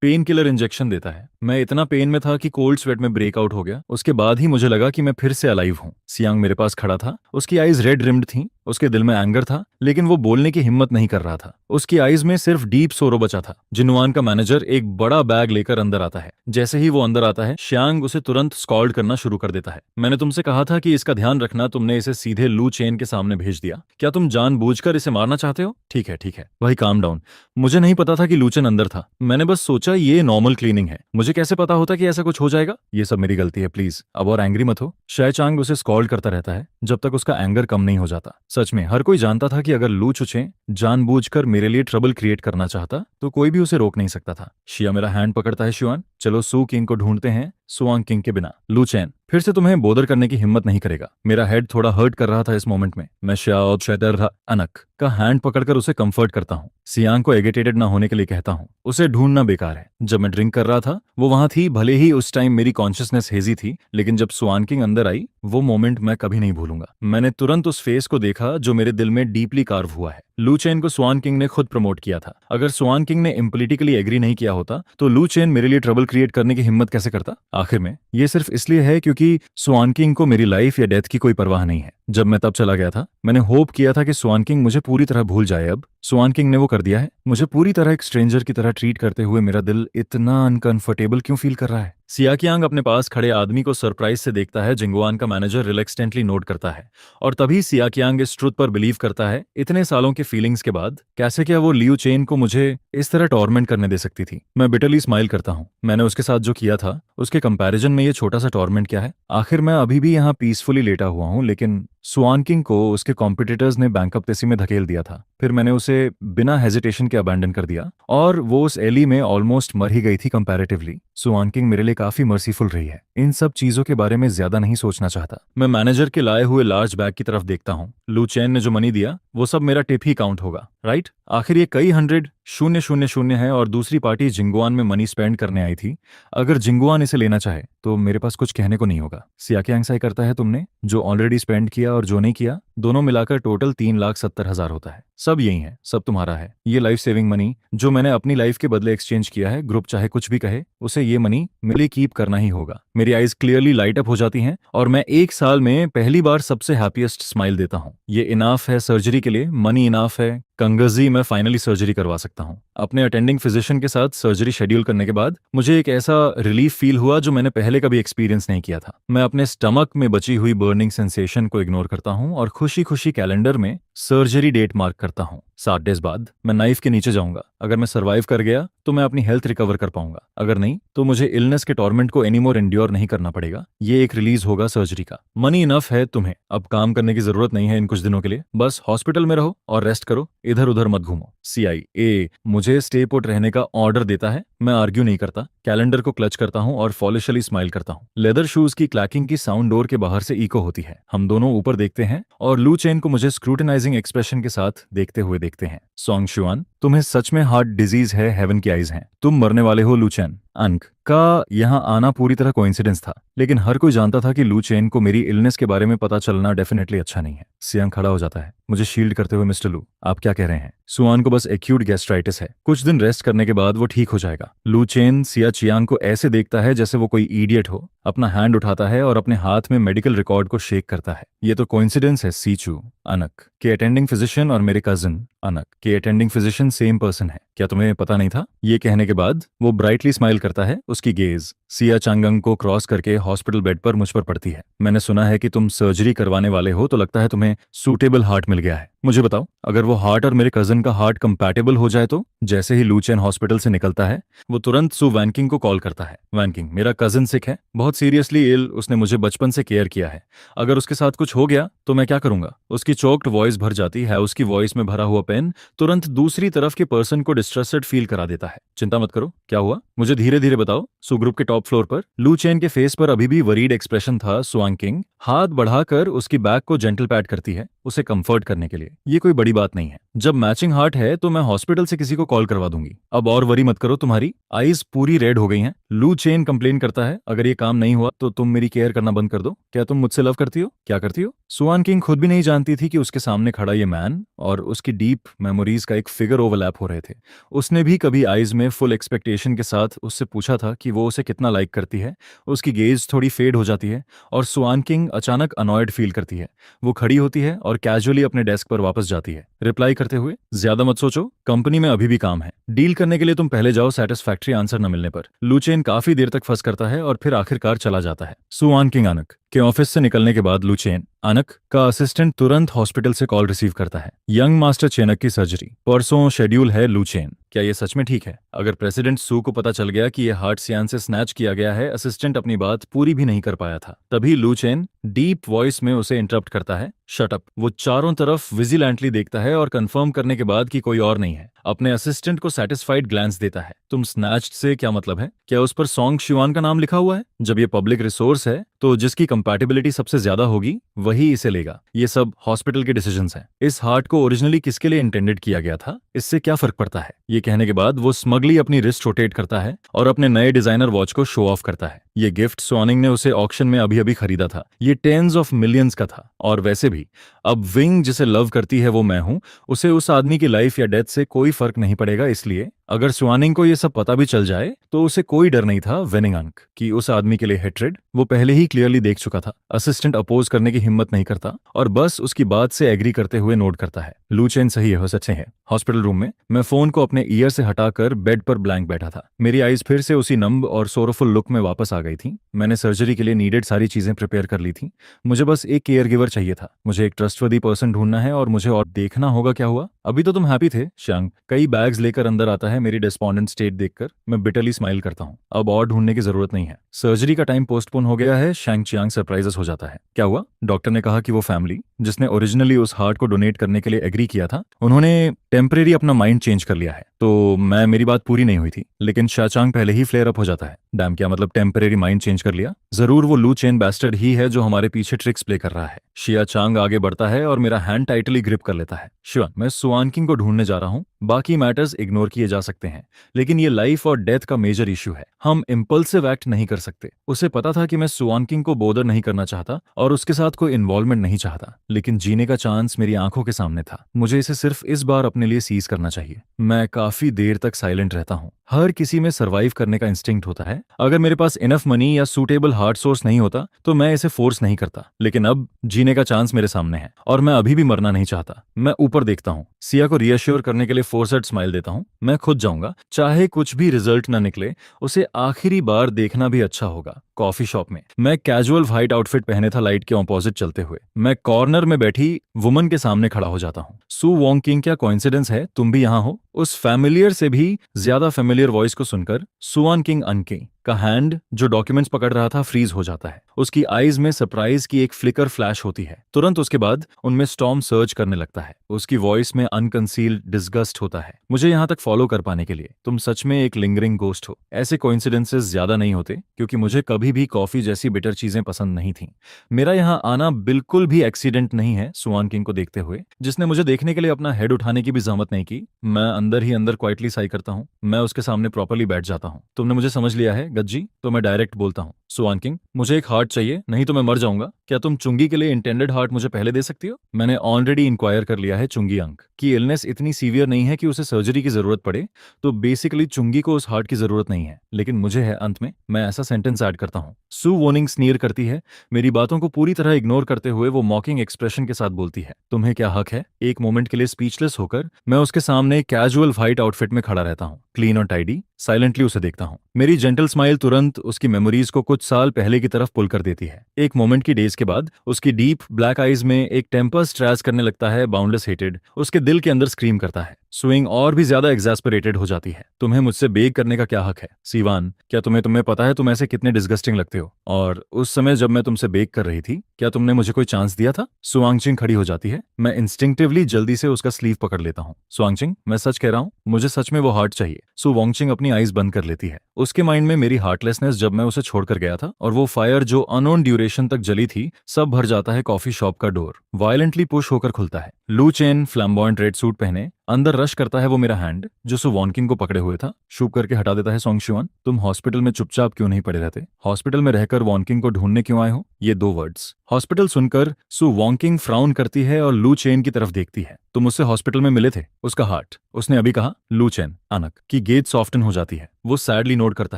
पेन किलर इंजेक्शन देता है, मैं इतना पेन में था कि कोल्ड स्वेट में ब्रेकआउट हो गया। उसके बाद ही मुझे लगा कि मैं फिर से अलाइव हूँ। सियांग मेरे पास खड़ा था। उसकी आईज रेड रिम्ड थी। उसके दिल में एंगर था, लेकिन वो बोलने की हिम्मत नहीं कर रहा था। उसकी आईज में सिर्फ डीप सोरो बचा था। जिनवान का मैनेजर एक बड़ा बैग लेकर अंदर आता है। जैसे ही वो अंदर आता है, श्यांग उसे तुरंत स्कॉल्ड करना शुरू कर देता है। मैंने तुमसे कहा था कि इसका ध्यान रखना, तुमने इसे सीधे लू चेन के सामने भेज दिया। क्या तुम जानबूझकर इसे मारना चाहते हो? ठीक है ठीक है भाई, काम डाउन। मुझे नहीं पता था कि लूचन अंदर था। मैंने बस सोचा ये नॉर्मल क्लीनिंग है। मुझे कैसे पता होता कि ऐसा कुछ हो जाएगा? ये सब मेरी गलती है, प्लीज अब और एंग्री मत हो। शायचांग उसे स्कॉल्ड करता रहता है जब तक उसका एंगर कम नहीं हो जाता। सच में हर कोई जानता था कि अगर लू चुचे जानबूझकर मेरे लिए ट्रबल क्रिएट करना चाहता तो कोई भी उसे रोक नहीं सकता था। शिया मेरा हैंड पकड़ता है। शुआन, चलो सू किंग को ढूंढते हैं। सुआंग किंग के बिना लू चैन फिर से तुम्हें बोदर करने की हिम्मत नहीं करेगा। मेरा हेड थोड़ा हर्ट कर रहा था इस मोमेंट में। मैं श्या और शैदर अनक का हैंड पकड़कर उसे कंफर्ट करता हूँ। सियांग को एगिटेटेड ना होने के लिए कहता हूँ। उसे ढूंढना बेकार है। जब मैं ड्रिंक कर रहा था वो वहां थी। भले ही उस टाइम मेरी कॉन्शियसनेस हेजी थी, लेकिन जब सुआन किंग अंदर आई, वो मोमेंट मैं कभी नहीं भूलूंगा। मैंने तुरंत उस फेस को देखा जो मेरे दिल में डीपली कार्व हुआ है। लू चेन को स्वान किंग ने खुद प्रमोट किया था। अगर स्वान किंग ने इम्पोलिटिकली एग्री नहीं किया होता तो लू चेन मेरे लिए ट्रबल क्रिएट करने की हिम्मत कैसे करता? आखिर में ये सिर्फ इसलिए है क्योंकि स्वान किंग को मेरी लाइफ या डेथ की कोई परवाह नहीं है। जब मैं तब चला गया था, मैंने होप किया था कि स्वान किंग मुझे पूरी तरह भूल जाए। अब स्वान किंग ने वो कर दिया है। मुझे पूरी तरह एक स्ट्रेंजर की तरह ट्रीट करते हुए मेरा दिल इतना अनकंफर्टेबल क्यों फील कर रहा है? सियाकियांग अपने पास खड़े आदमी को सरप्राइज से देखता है। जिंगवान का मैनेजर रिलैक्सटेंटली नोट करता है और तभी सियाकियांग इस ट्रुथ पर बिलीव करता है, इतने सालों के फीलिंग्स के बाद कैसे क्या वो लियू चेन को मुझे इस तरह टॉर्मेंट करने दे सकती थी। मैं बिटरली स्माइल करता हूँ। मैंने उसके साथ जो किया था उसके कंपैरिजन में ये छोटा सा टॉर्मेंट क्या है? आखिर मैं अभी भी यहाँ पीसफुली लेटा हुआ हूँ, लेकिन स्वान किंग को उसके कॉम्पिटिटर्स ने बैंकरप्सी में धकेल दिया था। फिर मैंने उसे बिना हेजिटेशन के अबैंडन कर दिया और वो उस एली में ऑलमोस्ट मर ही गई थी कंपैरेटिवली। स्वान किंग मेरे लिए काफी मर्सीफुल रही है। इन सब चीजों के बारे में ज्यादा नहीं सोचना चाहता। मैं मैनेजर के लाए हुए लार्ज बैग की तरफ देखता हूँ। लू चैन ने जो मनी दिया वो सब मेरा टिप ही काउंट होगा, राइट? आखिर ये कई 100,000 है और दूसरी पार्टी जिंगुआन में मनी स्पेंड करने आई थी। अगर जिंगुआन इसे लेना चाहे तो मेरे पास कुछ कहने को नहीं होगा। सियाकियांग करता है तुमने जो ऑलरेडी स्पेंड किया और जो नहीं किया, दोनों मिलाकर टोटल 3,70,000 होता है। सब यही है, सब तुम्हारा है। ये लाइफ सेविंग मनी जो मैंने अपनी लाइफ के बदले एक्सचेंज किया है, ग्रुप चाहे कुछ भी कहे, उसे ये मनी मेरे लिए कीप करना ही होगा। मेरी आईज क्लियरली लाइट अप हो जाती हैं और मैं 1 साल में पहली बार सबसे हैप्पीएस्ट स्माइल देता हूँ। ये इनाफ है सर्जरी के लिए, मनी इनाफ है। कंगजी मैं फाइनली सर्जरी करवा सकता हूँ। अपने अटेंडिंग फिजिशियन के साथ सर्जरी शेड्यूल करने के बाद मुझे एक ऐसा रिलीफ फील हुआ जो मैंने पहले कभी एक्सपीरियंस नहीं किया था। मैं अपने स्टमक में बची हुई बर्निंग सेंसेशन को इग्नोर करता हूँ और खुशी खुशी कैलेंडर में सर्जरी डेट मार्क करता हूँ। 7 डेज बाद मैं नाइफ के नीचे जाऊंगा। अगर मैं सर्वाइव कर गया तो मैं अपनी हेल्थ रिकवर कर पाऊंगा, अगर नहीं तो मुझे इलनेस के टॉर्मेंट को एनीमोर एंड्योर नहीं करना पड़ेगा। ये एक रिलीज होगा सर्जरी का। मनी इनफ है तुम्हें, अब काम करने की जरूरत नहीं है इन कुछ दिनों के लिए। बस हॉस्पिटल में रहो और रेस्ट करो, इधर उधर मत घूमो। CIA मुझे स्टे पुट रहने का ऑर्डर देता है। मैं आर्ग्यू नहीं करता, कैलेंडर को क्लच करता हूँ और फॉलिशली स्माइल करता हूँ। लेदर शूज की क्लैकिंग की साउंड डोर के बाहर से इको होती है। हम दोनों ऊपर देखते हैं और लू चेन को मुझे स्क्रूटिनाइजिंग एक्सप्रेशन के साथ देखते हुए देखते हैं। सॉन्ग शुआन, तुम्हें सच में हार्ट डिजीज है, हेवन की आइज हैं, तुम मरने वाले हो लू चेन। अंक, का यहाँ आना पूरी तरह कोइंसिडेंस था, लेकिन हर कोई जानता था कि लू चेन को मेरी इलनेस के बारे में पता चलना डेफिनेटली अच्छा नहीं है। सियांग खड़ा हो जाता है, मुझे शील्ड करते हुए, मिस्टर लू, आप क्या कह रहे हैं? सुआन को बस एक्यूट गैस्ट्राइटिस है, कुछ दिन रेस्ट करने के बाद वो ठीक हो जाएगा। लू चेन सिया चियांग को ऐसे देखता है जैसे वो कोई इडियट हो, अपना हैंड उठाता है और अपने हाथ में मेडिकल रिकॉर्ड को शेक करता है। ये तो कोइंसिडेंस है सीचू, अनक के अटेंडिंग फिजिशियन और मेरे कजिन अनक के अटेंडिंग फिजिशियन सेम पर्सन है, क्या तुम्हें पता नहीं था? ये कहने के बाद वो ब्राइटली स्माइल करता है, उसकी गेज सिया चांगंग को क्रॉस करके हॉस्पिटल बेड पर मुझ पर पड़ती है। मैंने सुना है कि तुम सर्जरी करवाने वाले हो, तो लगता है तुम्हें सूटेबल हार्ट मिल गया है। मुझे बताओ, अगर वो हार्ट और मेरे कजन का हार्ट कंपैटिबल हो जाए तो? जैसे ही लू चेन हॉस्पिटल से निकलता है वो तुरंत सु वैनकिंग को कॉल करता है। वैनकिंग, मेरा कजन सिक है, बहुत सीरियसली इल, उसने मुझे बचपन से केयर किया है, अगर उसके साथ कुछ हो गया तो मैं क्या करूंगा? उसकी चोक्ड वॉइस भर जाती है, उसकी वॉइस में भरा हुआ पेन तुरंत दूसरी तरफ के पर्सन को डिस्ट्रेस्टेड फील करा देता है। चिंता मत करो, क्या हुआ मुझे धीरे धीरे बताओ। सु ग्रुप के टॉप फ्लोर पर लू चेन के फेस पर अभी भी वरीड एक्सप्रेशन था। सुआंकिंग हाथ बढ़ाकर उसकी बैक को जेंटल पैट करती है, उसे कंफर्ट करने के लिए। ये कोई बड़ी बात नहीं है, जब मैचिंग हार्ट है तो मैं हॉस्पिटल से किसी को कॉल करवा दूंगी। अब और वरी मत करो, तुम्हारी आईज पूरी रेड हो गई हैं। लू चेन कंप्लेन करता है, अगर ये काम नहीं हुआ तो तुम मेरी केयर करना बंद कर दो। क्या तुम मुझसे लव करती हो? क्या करती हो? सुआन किंग खुद भी नहीं जानती थी कि उसके सामने खड़ा ये मैन और उसकी डीप मेमोरीज का एक फिगर ओवरलैप हो रहे थे। उसने भी कभी आईज में फुल एक्सपेक्टेशन के साथ उससे पूछा था कि वो उसे कितना लाइक करती है। उसकी गेज थोड़ी फेड हो जाती है और सुआन किंग अचानक अनॉयड फील करती है। वो खड़ी होती है और कैजुअली अपने डेस्क पर वापस जाती है, रिप्लाई करते हुए, ज्यादा मत सोचो, कंपनी में अभी भी काम है, डील करने के लिए तुम पहले जाओ। सेटिस्फैक्ट्री आंसर न मिलने पर लू चेन काफी देर तक फंस करता है और फिर आखिरकार चला जाता है। सुआन किंग अनक के ऑफिस से निकलने के बाद लू चेन अनक का असिस्टेंट तुरंत हॉस्पिटल से कॉल रिसीव करता है। यंग मास्टर चेनक की सर्जरी परसों शेड्यूल है। लू चेन, क्या ये सच में ठीक है? अगर प्रेसिडेंट सू को पता चल गया कि ये हार्ट सियान से स्नैच किया गया है, असिस्टेंट अपनी बात पूरी भी नहीं कर पाया था। तभी लू चेन डीप वॉइस में उसे इंटरप्ट करता है, शट अप। वो चारों तरफ विजिलेंटली देखता है और कंफर्म करने के बाद कि कोई और नहीं है, अपने असिस्टेंट को सेटिस्फाइड ग्लैंस देता है। तुम स्नैच्ड से क्या मतलब है? क्या उस पर सॉन्ग शिवान का नाम लिखा हुआ है? जब ये पब्लिक रिसोर्स है तो जिसकी कंपैटिबिलिटी सबसे ज्यादा होगी वही इसे लेगा। ये सब हॉस्पिटल के डिसीजंस हैं। इस हार्ट को ओरिजिनली किसके लिए इंटेंडेड किया गया था, इससे क्या फर्क पड़ता है? ये कहने के बाद वो स्मगली अपनी रिस्ट रोटेट करता है और अपने नए डिजाइनर वॉच को शो ऑफ करता है। ये गिफ्ट स्वानिंग ने उसे ऑक्शन में अभी अभी खरीदा था। ये टेंस ऑफ मिलियंस का था। और वैसे भी अब विंग जिसे लव करती है वो मैं हूं, उसे उस आदमी की लाइफ या डेथ से कोई फर्क नहीं पड़ेगा। इसलिए अगर स्वानिंग को ये सब पता भी चल जाए तो उसे कोई डर नहीं था वेनिंग अंक कि उस आदमी के लिए हेट्रेड वो पहले ही क्लियरली देख चुका था। असिस्टेंट अपोज करने की हिम्मत नहीं करता और बस उसकी बात से एग्री करते हुए नोट करता है। लू चेन सही है, वो सच्चे है। हॉस्पिटल रूम में मैं फोन को अपने ईयर से हटाकर बेड पर ब्लैंक बैठा था। मेरी आईज फिर से उसी नंब और सोरोफुल लुक में वापस आ गई थी। मैंने सर्जरी के लिए नीडेड सारी चीजें प्रिपेयर कर ली थी। मुझे बस एक केयर गिवर चाहिए था। मुझे एक ट्रस्टवर्दी पर्सन ढूंढना है और मुझे और देखना होगा क्या हुआ। अभी तो तुम हैप्पी थे। शंग कई बैग्स लेकर अंदर आता है। मेरी डिस्पोंडेंट स्टेट देखकर मैं बिटरली स्माइल करता हूँ। अब और ढूंढने की जरूरत नहीं है, सर्जरी का टाइम पोस्टपोन हो गया है। शैंग चियांग सरप्राइजेस हो जाता है। क्या हुआ? डॉक्टर ने कहा कि वो फैमिली जिसने ओरिजिनली उस हार्ट को डोनेट करने के लिए एग्री किया था, उन्होंने टेम्परेरी अपना माइंड चेंज कर लिया है। तो मेरी बात पूरी नहीं हुई थी, लेकिन शाचांग पहले ही फ्लेयर अप हो जाता है। डैम, क्या मतलब टेम्परेरी माइंड चेंज कर लिया? जरूर वो लू चेन बैस्टर्ड ही है जो हमारे पीछे ट्रिक्स प्ले कर रहा है। शिया चांग आगे बढ़ता है और मेरा हैंड टाइटली ग्रिप कर लेता है। शिवन, मैं सुआन किंग को ढूंढने जा रहा हूँ, बाकी मैटर्स इग्नोर किए जा सकते हैं, लेकिन ये लाइफ और डेथ का मेजर इशू है। हम इम्पल्सिव एक्ट नहीं कर सकते। उसे पता था कि मैं सुआन किंग को बोदर नहीं करना चाहता और उसके साथ कोई इन्वॉल्वमेंट नहीं चाहता, लेकिन जीने का चांस मेरी आंखों के सामने था। मुझे इसे सिर्फ इस बार अपने लिए सीज करना चाहिए। मैं काफी देर तक साइलेंट रहता हूँ। हर किसी में सरवाइव करने का इंस्टिंक्ट होता है। अगर मेरे पास इनफ मनी या सूटेबल हार्ट सोर्स नहीं होता तो मैं इसे फोर्स नहीं करता, लेकिन अब जीने का चांस मेरे सामने है और मैं अभी भी मरना नहीं चाहता। मैं ऊपर देखता हूँ, सिया को रियश्योर करने के लिए फोर्सेड स्माइल देता हूँ। मैं खुद जाऊंगा, चाहे कुछ भी रिजल्ट न निकले, उसे आखिरी बार देखना भी अच्छा होगा। कॉफी शॉप में मैं कैजुअल व्हाइट आउटफिट पहने था, लाइट के ऑपोजिट चलते हुए। मैं कॉर्नर में बैठी वुमन के सामने खड़ा हो जाता हूँ। सू वोंग किंग, क्या कोइंसिडेंस है तुम भी यहाँ हो? उस फैमिलियर से भी ज्यादा फैमिलियर वॉइस को सुनकर सुआन किंग अनके का हैंड जो डॉक्यूमेंट्स पकड़ रहा था फ्रीज हो जाता है। उसकी आईज में सरप्राइज की एक फ्लिकर फ्लैश होती है। तुरंत उसके बाद उनमें स्टॉर्म सर्च करने लगता है। उसकी वॉइस में अनकंसील्ड डिस्गस्ट होता है। मुझे यहाँ तक फॉलो कर पाने के लिए तुम सच में एक लिंगरिंग गोस्ट हो। ऐसे कोइंसिडेंसेस ज्यादा नहीं होते, क्योंकि मुझे कभी भी कॉफी जैसी बिटर चीजें पसंद नहीं थी। मेरा यहाँ आना बिल्कुल भी एक्सीडेंट नहीं है। सुआन किंग को देखते हुए, जिसने मुझे देखने के लिए अपना हेड उठाने की भी जहमत नहीं की, मैं अंदर ही अंदर क्वाइटली साई करता हूँ। मैं उसके सामने प्रॉपर्ली बैठ जाता हूँ। तुमने मुझे समझ लिया है गज्जी? तो मैं डायरेक्ट बोलता हूँ, सुआन किंग, मुझे एक हार्ट चाहिए, नहीं तो मैं मर जाऊंगा। क्या तुम चुंगी के लिए इंटेंडेड हार्ट मुझे पहले दे सकती हो? मैंने ऑलरेडी इंक्वायर कर लिया है चुंगी अंक की इलनेस इतनी सीवियर नहीं है कि उसे सर्जरी की जरूरत पड़े, तो बेसिकली चुंगी को उस हार्ट की जरूरत नहीं है, लेकिन मुझे है। अंत में मैं ऐसा सेंटेंस ऐड करता हूँ। सू वार्निंग स्नीर करती है, मेरी बातों को पूरी तरह इग्नोर करते हुए वो मॉकिंग एक्सप्रेशन के साथ बोलती है, तुम्हें क्या हक है? एक मोमेंट के लिए स्पीचलेस होकर मैं उसके सामने कैजुअल व्हाइट आउटफिट में खड़ा रहता हूँ, क्लीन और टाइडी, साइलेंटली उसे देखता हूँ। मेरी जेंटल स्माइल तुरंत उसकी मेमोरीज को कुछ साल पहले की तरफ पुल कर देती है। एक मोमेंट की डेज के बाद उसकी डीप ब्लैक आईज में एक टेम्पर स्ट्रेस करने लगता है, बाउंडलेस हेटेड उसके दिल के अंदर स्क्रीम करता है। स्विंग और भी ज्यादा एग्जैस्परेटेड हो जाती है। तुम्हें मुझसे बेग करने का क्या हक है सीवान? क्या तुम्हें पता है तुम ऐसे कितने डिस्गस्टिंग लगते हो? और उस समय जब मैं तुमसे बेग कर रही थी, क्या तुमने मुझे कोई चांस दिया था? सुआंगचिंग खड़ी हो जाती है। मैं इंस्टिंक्टिवली जल्दी से उसका स्लीव पकड़ लेता हूँ। सुआंगचिंग, मैं सच कह रहा हूँ, मुझे सच में वो हार्ट चाहिए। सु वांगचिंग अपनी आईज बंद कर लेती है। उसके माइंड में मेरी हार्टलेसनेस जब मैं उसे छोड़कर गया था और वो फायर जो अनोन ड्यूरेशन तक जली थी, सब भर जाता है। कॉफी शॉप का डोर वायलेंटली पुश होकर खुलता है। लू चेन फ्लैम्बॉयंट रेड सूट पहने अंदर रश करता है वो मेरा हैंड जो सु वॉन्किंग को पकड़े हुए था, शूप करके हटा देता है। सोंगशुआन, तुम हॉस्पिटल में चुपचाप क्यों नहीं पड़े रहते? हॉस्पिटल में रहकर वॉन्किंग को ढूंढने क्यों आए हो? ये दो वर्ड्स हॉस्पिटल सुनकर सु वॉन्किंग फ्राउन करती है और लू चेन की तरफ देखती है। तुम उससे हॉस्पिटल में मिले थे? उसका हार्ट, उसने अभी कहा। लू चेन अनक की गेज सॉफ्टन हो जाती है। वो सैडली नोट करता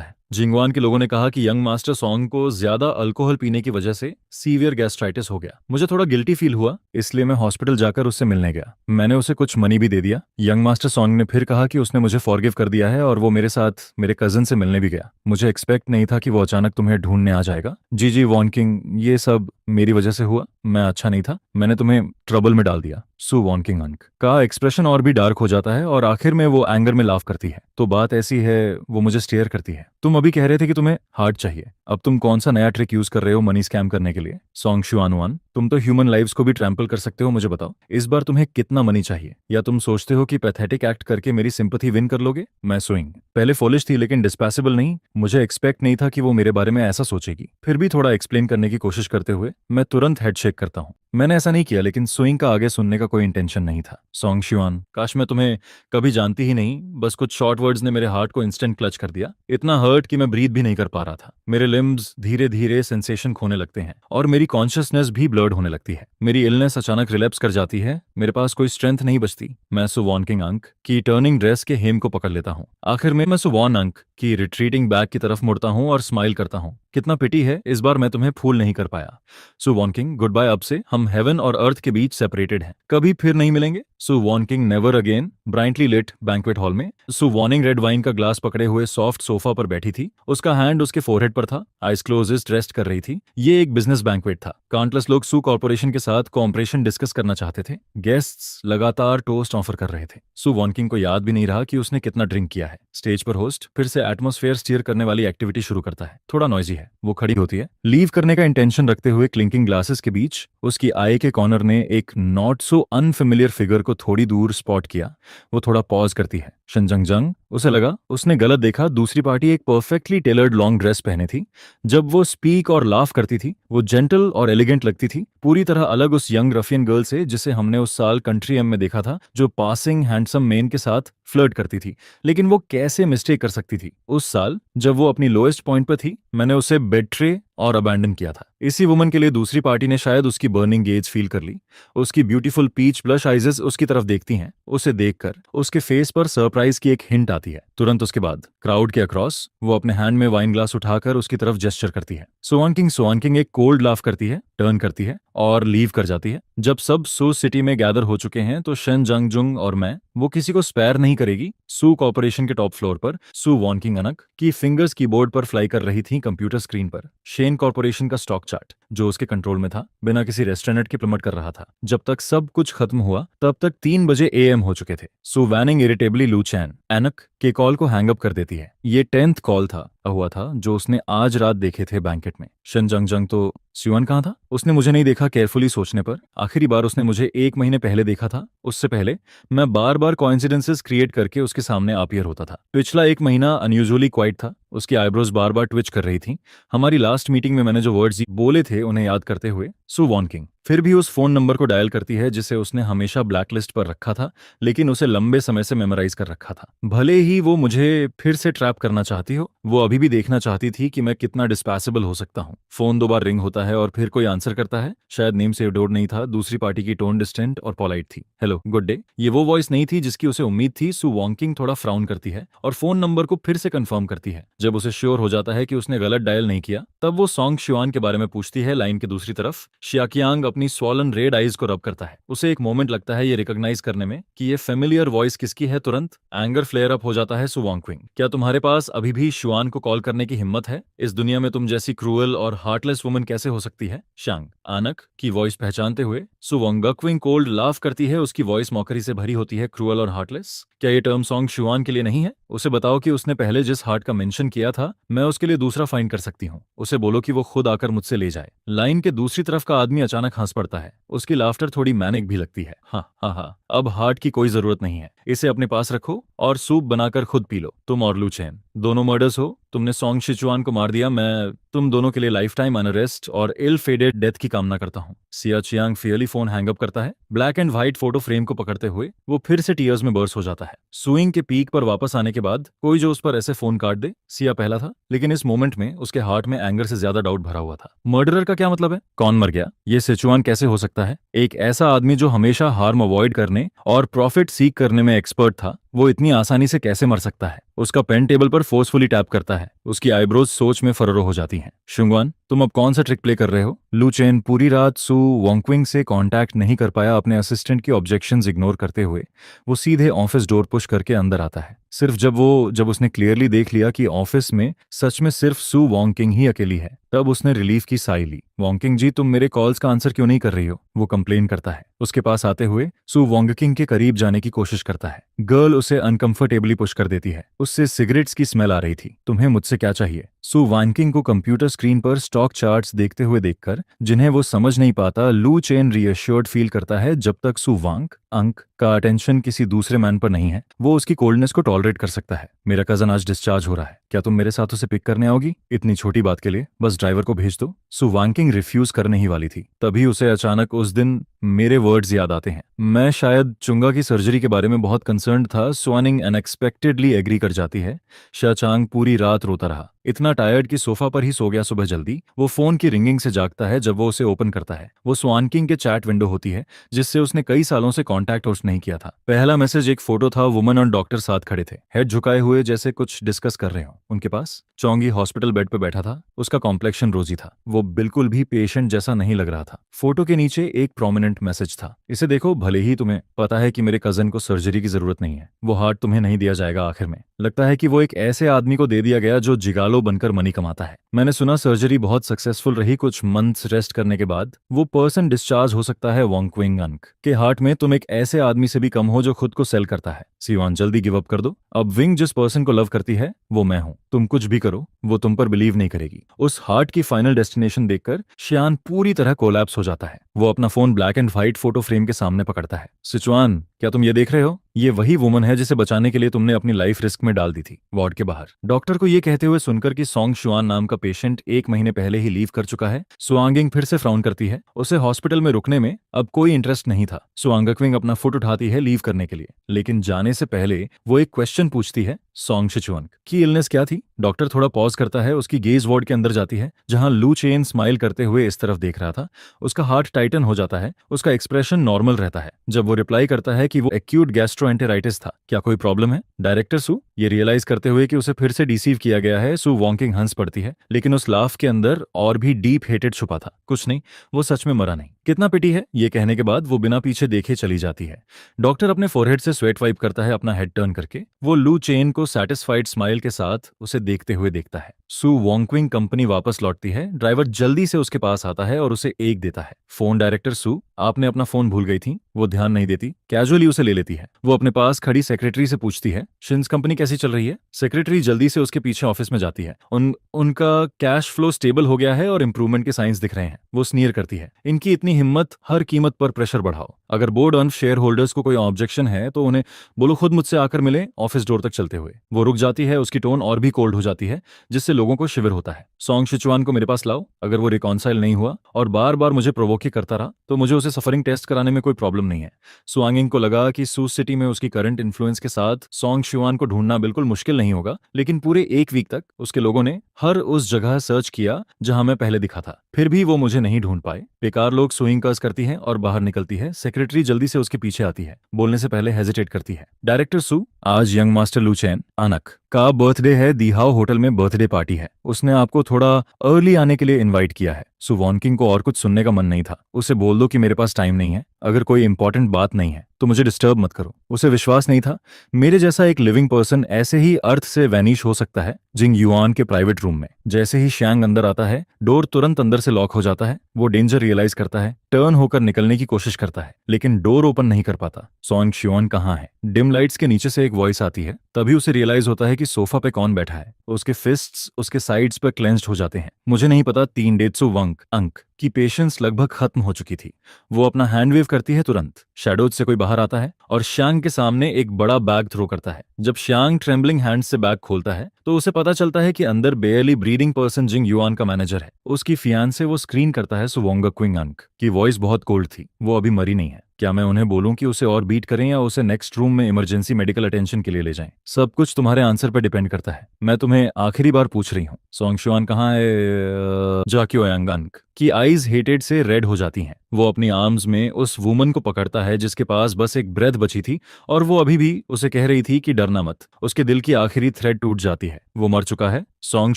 है। जिंगवान के लोगों ने कहा कि यंग मास्टर सॉन्ग को ज्यादा अल्कोहल पीने की वजह से सीवियर गैस्ट्राइटिस हो गया। मुझे थोड़ा गिल्टी फील हुआ, इसलिए मैं हॉस्पिटल जाकर उससे मिलने गया। मैंने उसे कुछ मनी भी दे दिया। यंग मास्टर सॉन्ग ने फिर कहा कि उसने मुझे फॉरगिव कर दिया है और वो मेरे साथ मेरे कजन से मिलने भी गया। मुझे एक्सपेक्ट नहीं था कि वो अचानक तुम्हें ढूंढने आ जाएगा। जी वॉन्किंग, ये सब मेरी वजह से हुआ। मैं अच्छा नहीं था, मैंने तुम्हें ट्रबल में डाल दिया। सु वॉन्किंग अंक का एक्सप्रेशन और भी डार्क हो जाता है और आखिर में वो एंगर में लाफ करती है। तो बात ऐसी है, वो मुझे स्टेयर करती है। तुम अभी कह रहे थे कि तुम्हें हार्ट चाहिए, अब तुम कौन सा नया ट्रिक यूज कर रहे हो मनी स्कैम करने के लिए? सोंगशुआनवान, तुम तो ह्यूमन लाइव्स को भी ट्रैम्पल कर सकते हो। मुझे बताओ, इस बार तुम्हें कितना मनी चाहिए? या तुम सोचते हो कि पैथेटिक एक्ट करके मेरी सिंपैथी विन कर लोगे? मैं स्विंग पहले फॉलिश थी लेकिन डिस्पैसेबल नहीं। मुझे एक्सपेक्ट नहीं था कि वो मेरे बारे में ऐसा सोचेगी। फिर भी थोड़ा एक्सप्लेन करने की कोशिश करते हुए मैं तुरंत हेड शेक करता हूँ। मैंने ऐसा नहीं किया, लेकिन स्विंग का आगे सुनने का कोई इंटेंशन नहीं था। सोंगशुआन, काश मैं तुम्हें कभी जानती ही नहीं। बस कुछ शॉर्ट वर्ड्स ने मेरे हार्ट को इंस्टेंट क्लच कर दिया, इतना हर्ट कि मैं ब्रीथ भी नहीं कर पा रहा था। मेरे लिम्स धीरे धीरे सेंसेशन खोने लगते हैं और मेरी कॉन्शियसनेस भी ब्लर्ड होने लगती है। मेरी इलनेस अचानक रिलैप्स कर जाती है। मेरे पास कोई स्ट्रेंथ नहीं बचती। मैं सु वॉन्किंग अंक की टर्निंग ड्रेस के हेम को पकड़ लेता हूँ। आखिर में मैं सु वॉन अंक की रिट्रीटिंग बैक की तरफ मुड़ता हूँ और स्माइल करता हूँ। कितना पिटी है, इस बार मैं तुम्हें फूल नहीं कर पाया। सु वॉन्किंग, गुड बाय। अब से हम हेवन और अर्थ के बीच सेपरेटेड हैं, कभी फिर नहीं मिलेंगे। Su Wanqing, never again. Brightly lit banquet hall में सु वॉर्निंग रेड वाइन का ग्लास पकड़े हुए सॉफ्ट सोफा पर बैठी थी। उसका हैंड उसके फोरहेड पर था, आइज क्लोज्ड, रेस्ट कर रही थी। ये एक बिजनेस बैंक्वेट था। काउंटलेस लोग सु कॉर्पोरेशन के साथ कॉम्परेशन डिस्कस करना चाहते थे। गेस्ट्स लगातार टोस्ट ऑफर कर रहे थे। सु वॉन्किंग को याद भी नहीं रहा कि उसने कितना ड्रिंक किया है। स्टेज पर होस्ट फिर से एटमॉस्फेयर स्टीयर करने वाली एक्टिविटी शुरू करता है। थोड़ा नॉइजी है। वो खड़ी होती है, लीव करने का इंटेंशन रखते हुए क्लिंकिंग ग्लासेस के बीच उसकी आई के कॉर्नर ने एक नॉट सो अनफेमिलियर फिगर को थोड़ी दूर स्पॉट किया। वो थोड़ा पॉज करती है। शनजंगजंग, उसे लगा उसने गलत देखा। दूसरी पार्टी एक परफेक्टली टेलर्ड लॉन्ग ड्रेस पहने थी। जब वो स्पीक और लाफ करती थी, वो जेंटल और एलिगेंट लगती थी, पूरी तरह अलग उस यंग रफियन गर्ल से जिसे हमने उस साल कंट्री एम में देखा था, जो पासिंग हैंडसम मेन के साथ फ्लर्ट करती थी। लेकिन वो कैसे मिस्टेक कर सकती थी? उस साल जब वो अपनी लोएस्ट पॉइंट पर थी, मैंने उसे बेट्रे और अबैंडन किया था। इसी वुमन के लिए दूसरी पार्टी ने शायद उसकी बर्निंग गेज फील कर ली। उसकी ब्यूटीफुल पीच ब्लश आइजेस उसकी तरफ देखती हैं। उसे देखकर उसके फेस पर सरप्राइज की एक हिंट आती है। तुरंत उसके बाद क्राउड के अक्रॉस वो अपने हैंड में वाइन ग्लास उठाकर उसकी तरफ जेस्चर करती है। सोआनकिंग एक कोल्ड लाफ करती है, टर्न करती है और लीव कर जाती है। जब सब सू सिटी में गैदर हो चुके हैं तो शन जंगजुंग और मैं, वो किसी को स्पेयर नहीं करेगी। सू कॉर्पोरेशन के टॉप फ्लोर पर सू वॉन्किंग अनक की फिंगर्स कीबोर्ड पर फ्लाई कर रही थी कंप्यूटर स्क्रीन पर। शेन कॉर्पोरेशन का स्टॉक चार्ट जो उसके कंट्रोल में था, बिना किसी रेस्टोरेंट के प्रमोट कर रहा था। जब तक सब कुछ खत्म हुआ तब तक 3 बजे AM हो चुके थे। सू वैनिंग इरिटेबली लू चैन एनक के कॉल को हैंग अप कर देती है। ये 10th कॉल हुआ था जो उसने आज रात देखे थे बैंकेट में। शन जंगजंग, तो स्यूअन कहाँ था? उसने मुझे नहीं देखा। केयरफुली सोचने पर आखिरी बार उसने मुझे 1 महीने पहले देखा था। उससे पहले मैं बार बार कोइंसिडेंसेस क्रिएट करके उसके सामने अपीयर होता था। पिछला 1 महीना अनयूजुअली क्वाइट था। उसकी आईब्रोज बार बार ट्विच कर रही थी। हमारी लास्ट मीटिंग में मैंने जो वर्ड्स बोले थे उन्हें याद करते हुए सु वॉन्किंग फिर भी उस फोन नंबर को डायल करती है जिसे उसने हमेशा ब्लैकलिस्ट पर रखा था, लेकिन उसे लंबे समय से मेमोराइज कर रखा था। भले ही वो मुझे फिर से ट्रैप करना चाहती हो, वो अभी भी देखना चाहती थी कि मैं कितना डिस्पैसेबल हो सकता हूँ। फोन 2 बार रिंग होता है और फिर कोई आंसर करता है। शायद नेम सेव डोर नहीं था, दूसरी पार्टी की टोन डिस्टेंट और पोलाइट थी। Hello, good day. ये वो वॉइस नहीं थी जिसकी उसे उम्मीद थी। सु वॉन्किंग थोड़ा फ्राउन करती है और फोन नंबर को फिर से कंफर्म करती है। जब उसे श्योर हो जाता है कि उसने गलत डायल नहीं किया, तब वो सॉन्ग शुआन के बारे में पूछती है। लाइन के दूसरी तरफ शियाकियांग अपनी स्वॉलन रेड आइज को रब करता है। उसे एक मोमेंट लगता है ये रिकॉग्नाइज करने में कि ये फेमिलियर वॉइस किसकी है। तुरंत एंगर फ्लेयर अप हो जाता है सु वॉन्किंग। क्या तुम्हारे पास अभी भी शुआन को कॉल करने की हिम्मत है? इस दुनिया में तुम जैसी क्रूअल और हार्टलेस वुमन कैसे हो सकती है? शांग आनक की वॉइस पहचानते हुए सु वॉन्गक्विंग कोल्ड लाफ करती है। उसकी वॉइस मॉकरी से भरी होती है। क्रूअल और हार्टलेस, क्या ये टर्म सॉन्ग शुआन के लिए नहीं है? उसे बताओ कि उसने पहले जिस हार्ट का मेंशन किया था, मैं उसके लिए दूसरा फाइंड कर सकती हूँ। उसे बोलो कि वो खुद आकर मुझसे ले जाए। लाइन के दूसरी तरफ का आदमी अचानक हंस पड़ता है। उसकी लाफ्टर थोड़ी मैनिक भी लगती है। हाँ हाँ हाँ, अब हार्ट की कोई जरूरत नहीं है। इसे अपने पास रखो और सूप बनाकर खुद पी लो। तुम और लू चेन दोनों मर्डर्स हो। तुमने सॉन्ग शिचुआन को मार दिया। मैं तुम दोनों के लिए लाइफ टाइम अनरेस्ट और इल फेडेड डेथ की कामना करता हूँ। Siya Chiang fairly phone hang up करता है। Black and white photo frame को पकड़ते हुए वो फिर से टीयर्स में बर्स्ट हो जाता है। सुइंग के पीक पर वापस आने के बाद कोई जो उस पर ऐसे फोन काट दे। सिया पहला था, लेकिन इस मोमेंट में उसके हार्ट में एंगर से ज्यादा डाउट भरा हुआ था। मर्डरर का क्या मतलब है? कौन मर गया? ये सिचुआन कैसे हो सकता है? एक ऐसा आदमी जो हमेशा हार्म अवॉइड करने और प्रॉफिट सीक करने में एक्सपर्ट था, वो इतनी आसानी से कैसे मर सकता है? उसका पेन टेबल पर फोर्सफुली टैप करता है। उसकी आईब्रोज सोच में फररो हो जाती हैं। शुंगवान, तुम अब कौन सा ट्रिक प्ले कर रहे हो? लू चेन पूरी रात सु वॉन्क्विंग से कांटेक्ट नहीं कर पाया। अपने असिस्टेंट की ऑब्जेक्शंस इग्नोर करते हुए वो सीधे ऑफिस डोर पुश करके अंदर आता है। सिर्फ जब उसने क्लियरली देख लिया कि ऑफिस में सच में सिर्फ सु वॉन्किंग ही अकेली है, तब उसने रिलीफ की साई ली। वॉन्किंग जी, तुम मेरे कॉल्स का आंसर क्यों नहीं कर रही हो? वो कंप्लेन करता है। उसके पास आते हुए सु वॉन्किंग के करीब जाने की कोशिश करता है। गर्ल उसे अनकंफर्टेबली पुश कर देती है। उससे सिगरेट्स की स्मेल आ रही थी। तुम्हें मुझसे क्या चाहिए? सु वॉन्किंग को कंप्यूटर स्क्रीन पर स्टॉक चार्ट्स देखते हुए देखकर, जिन्हें वो समझ नहीं पाता, लू चेन रीअश्योर्ड फील करता है। जब तक सु वांग अंक का अटेंशन किसी दूसरे मैन पर नहीं है, वो उसकी कोल्डनेस को टॉलरेट कर सकता है। मेरा कजन आज डिस्चार्ज हो रहा है, क्या तुम मेरे साथ उसे पिक करने आओगी? इतनी छोटी बात के लिए बस ड्राइवर को भेज दो। सु वॉन्किंग रिफ्यूज करने ही वाली थी, तभी उसे अचानक उस दिन मेरे वर्ड्स याद आते हैं। मैं शायद चुंगा की सर्जरी के बारे में बहुत कंसर्न था। स्वानिंग अनएक्सपेक्टेडली एग्री कर जाती है। शाचांग पूरी रात रोता रहा, इतना टायर्ड कि सोफा पर ही सो गया। सुबह जल्दी वो फोन की रिंगिंग से जागता है। जब वो उसे ओपन करता है, वो स्वानकिंग के चैट विंडो होती है, जिससे उसने कई सालों से कांटेक्ट होस्ट नहीं किया था। पहला मैसेज एक फोटो था। वुमन और डॉक्टर साथ खड़े थे, हेड झुकाए हुए जैसे कुछ डिस्कस कर रहे हो। उनके पास चौंगी हॉस्पिटल बेड पर बैठा था। उसका कॉम्प्लेक्शन रोजी था। वो बिल्कुल भी पेशेंट जैसा नहीं लग रहा था। फोटो के नीचे एक प्रोमिनेंट मैसेज था, इसे देखो, भले ही तुम्हें पता है कि मेरे कजन को सर्जरी की जरूरत नहीं है, वो हार्ट तुम्हें नहीं दिया जाएगा। आखिर में लगता है कि वो एक ऐसे आदमी को दे दिया गया जो जिगालो बनकर मनी कमाता है। मैंने सुना सर्जरी बहुत सक्सेसफुल रही। कुछ मंथ्स रेस्ट करने के बाद वो पर्सन डिस्चार्ज हो सकता है। वॉन्क्विंग अंक के हार्ट में तुम एक ऐसे आदमी से भी कम हो जो खुद को सेल करता है। सिवान, जल्दी गिव अप कर दो। अब विंग जिस पर्सन को लव करती है वो मैं हूं। तुम कुछ भी करो, वो तुम पर बिलीव नहीं करेगी। उस हार्ट की फाइनल डेस्टिनेशन देखकर शियान पूरी तरह कोलैप्स हो जाता है। वो अपना phone black and white photo frame के सामने पकड़ता है। सिचुआन, क्या तुम ये देख रहे हो? ये वही वुमन है जिसे बचाने के लिए तुमने अपनी लाइफ रिस्क में डाल दी थी। वार्ड के बाहर डॉक्टर को ये कहते हुए सुनकर कि सॉन्ग शुआन नाम का पेशेंट 1 महीने पहले ही लीव कर चुका है, सुआंगिंग फिर से फ्राउन करती है। उसे हॉस्पिटल में रुकने में अब कोई इंटरेस्ट नहीं था। सुआंगक्विंग अपना फुट उठाती है लीव करने के लिए, लेकिन जाने से पहले वो एक क्वेश्चन पूछती है। सॉन्ग शिचुआन की इलनेस क्या थी? डॉक्टर थोड़ा पॉज करता है। उसकी गेज वार्ड के अंदर जाती है, जहां लू चेन स्माइल करते हुए इस तरफ देख रहा था। उसका हार्ट टाइटन हो जाता है। उसका एक्सप्रेशन नॉर्मल रहता है जब वो रिप्लाई करता है कि वो एक्यूट गैस्ट्रोएंटेराइटिस था। क्या कोई प्रॉब्लम है? डायरेक्टर सु, ये रियलाइज करते हुए कि उसे फिर से डिसीव किया गया है, सु वॉन्किंग हंस पड़ती है, लेकिन उस लाफ के अंदर और भी डीप हेटेड छुपा था। कुछ नहीं, वो सच में मरा नहीं। कितना पिटी है। ये कहने के बाद वो बिना पीछे देखे चली जाती है। डॉक्टर अपने फोरहेड से स्वेट वाइप करता है, अपना हेड टर्न करके। वो लू चेन को सैटिस्फाइड स्माइल के साथ उसे देखते हुए देखता है। सु वॉन्क्विंग कंपनी वापस लौटती है। ड्राइवर जल्दी से उसके पास आता है और उसे एक देता है। फोन, डायरेक्टर सु, आपने अपना फोन भूल गई थी। वो ध्यान नहीं देती, कैजुअली उसे ले लेती है। वो अपने पास खड़ी सेक्रेटरी से पूछती है, शिन्स कंपनी कैसी चल रही है? सेक्रेटरी जल्दी से उसके पीछे ऑफिस में जाती है। उनका कैश फ्लो स्टेबल हो गया है और इंप्रूवमेंट के साइंस दिख रहे हैं। वो स्नीर करती है, इनकी इतनी हिम्मत, हर कीमत पर प्रेशर बढ़ाओ। अगर बोर्ड और शेयर होल्डर्स को कोई ऑब्जेक्शन है तो उन्हें बोलो खुद मुझसे आकर मिले ऑफिस डोर तक चलते हुए। वो रुक जाती है, उसकी टोन और भी कोल्ड हो जाती है, जिससे लोगों को शिविर होता है। सॉन्ग शिचुआन को मेरे पास लाओ। अगर वो रिकॉन्साइल नहीं हुआ और बार बार मुझे प्रोवोक ही करता रहा तो मुझे उसे सफरिंग टेस्ट कराने में कोई प्रॉब्लम नहीं है। सुआंगिंग को लगा कि सूस सिटी में उसकी करंट इन्फ्लुएंस के साथ सॉन्ग शिवान को ढूंढना बिल्कुल मुश्किल नहीं होगा, लेकिन पूरे एक वीक तक उसके लोगों ने हर उस जगह सर्च किया जहां मैं पहले दिखा था, फिर भी वो मुझे नहीं ढूंढ पाए। बेकार लोग सुइंग कर्स करती है और बाहर निकलती है। सेक्रेटरी जल्दी से उसके पीछे आती है, बोलने से पहले हेजिटेट करती है। डायरेक्टर सू, आज यंग मास्टर लू चैन आनक का बर्थडे है, दीहाओ होटल में बर्थडे पार्टी है। उसने आपको थोड़ा अर्ली आने के लिए इनवाइट किया है। सू वॉनकिंग को और कुछ सुनने का मन नहीं था। उसे बोल दो कि मेरे पास टाइम नहीं है, अगर कोई इंपॉर्टेंट बात नहीं है तो मुझे डिस्टर्ब मत करो। उसे विश्वास नहीं था मेरे जैसा एक लिविंग पर्सन ऐसे ही अर्थ से वैनिश हो सकता है जिंग युआन के प्राइवेट रूम में। जैसे ही श्यांग अंदर आता है, डोर तुरंत अंदर से लॉक हो जाता है। वो डेंजर रियलाइज करता है, टर्न होकर निकलने की कोशिश करता है, लेकिन डोर ओपन नहीं कर पाता। सॉन्ग शियोन कहाँ है? डिम लाइट्स के नीचे से एक वॉइस आती है। तभी उसे रियलाइज होता है कि सोफा पे कौन बैठा है। उसके फिस्ट्स उसके साइड्स पर क्लेंस्ड हो जाते हैं। मुझे नहीं पता 3 वंक अंक की पेशेंस लगभग खत्म हो चुकी थी। वो अपना हैंड वेव करती है। तुरंत शैडोज से कोई बाहर आता है और श्यांग के सामने एक बड़ा बैग थ्रो करता है। जब श्यांग ट्रेम्बलिंग हैंड से बैग खोलता है तो उसे पता चलता है कि अंदर बेयरली ब्रीदिंग पर्सन जिंग युआन का मैनेजर है। उसकी फियांसे। वो स्क्रीन करता है सुवोंगा क्विंग अंक की वॉइस बहुत कोल्ड थी। वो अभी मरी नहीं है। क्या मैं उन्हें बोलूं कि उसे और बीट करें या उसे नेक्स्ट रूम में इमरजेंसी मेडिकल अटेंशन के लिए ले जाएं? सब कुछ तुम्हारे आंसर पर डिपेंड करता है। मैं तुम्हें आखिरी बार पूछ रही हूँ, सॉन्ग शुआन कहाँ है? जाक्यो यांग अंक की आईज हेटेड से रेड हो जाती हैं। वो अपनी आर्म्स में उस वुमन को पकड़ता है जिसके पास बस एक ब्रेथ बची थी और वो अभी भी उसे कह रही थी कि डरना मत। उसके दिल की आखिरी थ्रेड टूट जाती है। वो मर चुका है। सॉन्ग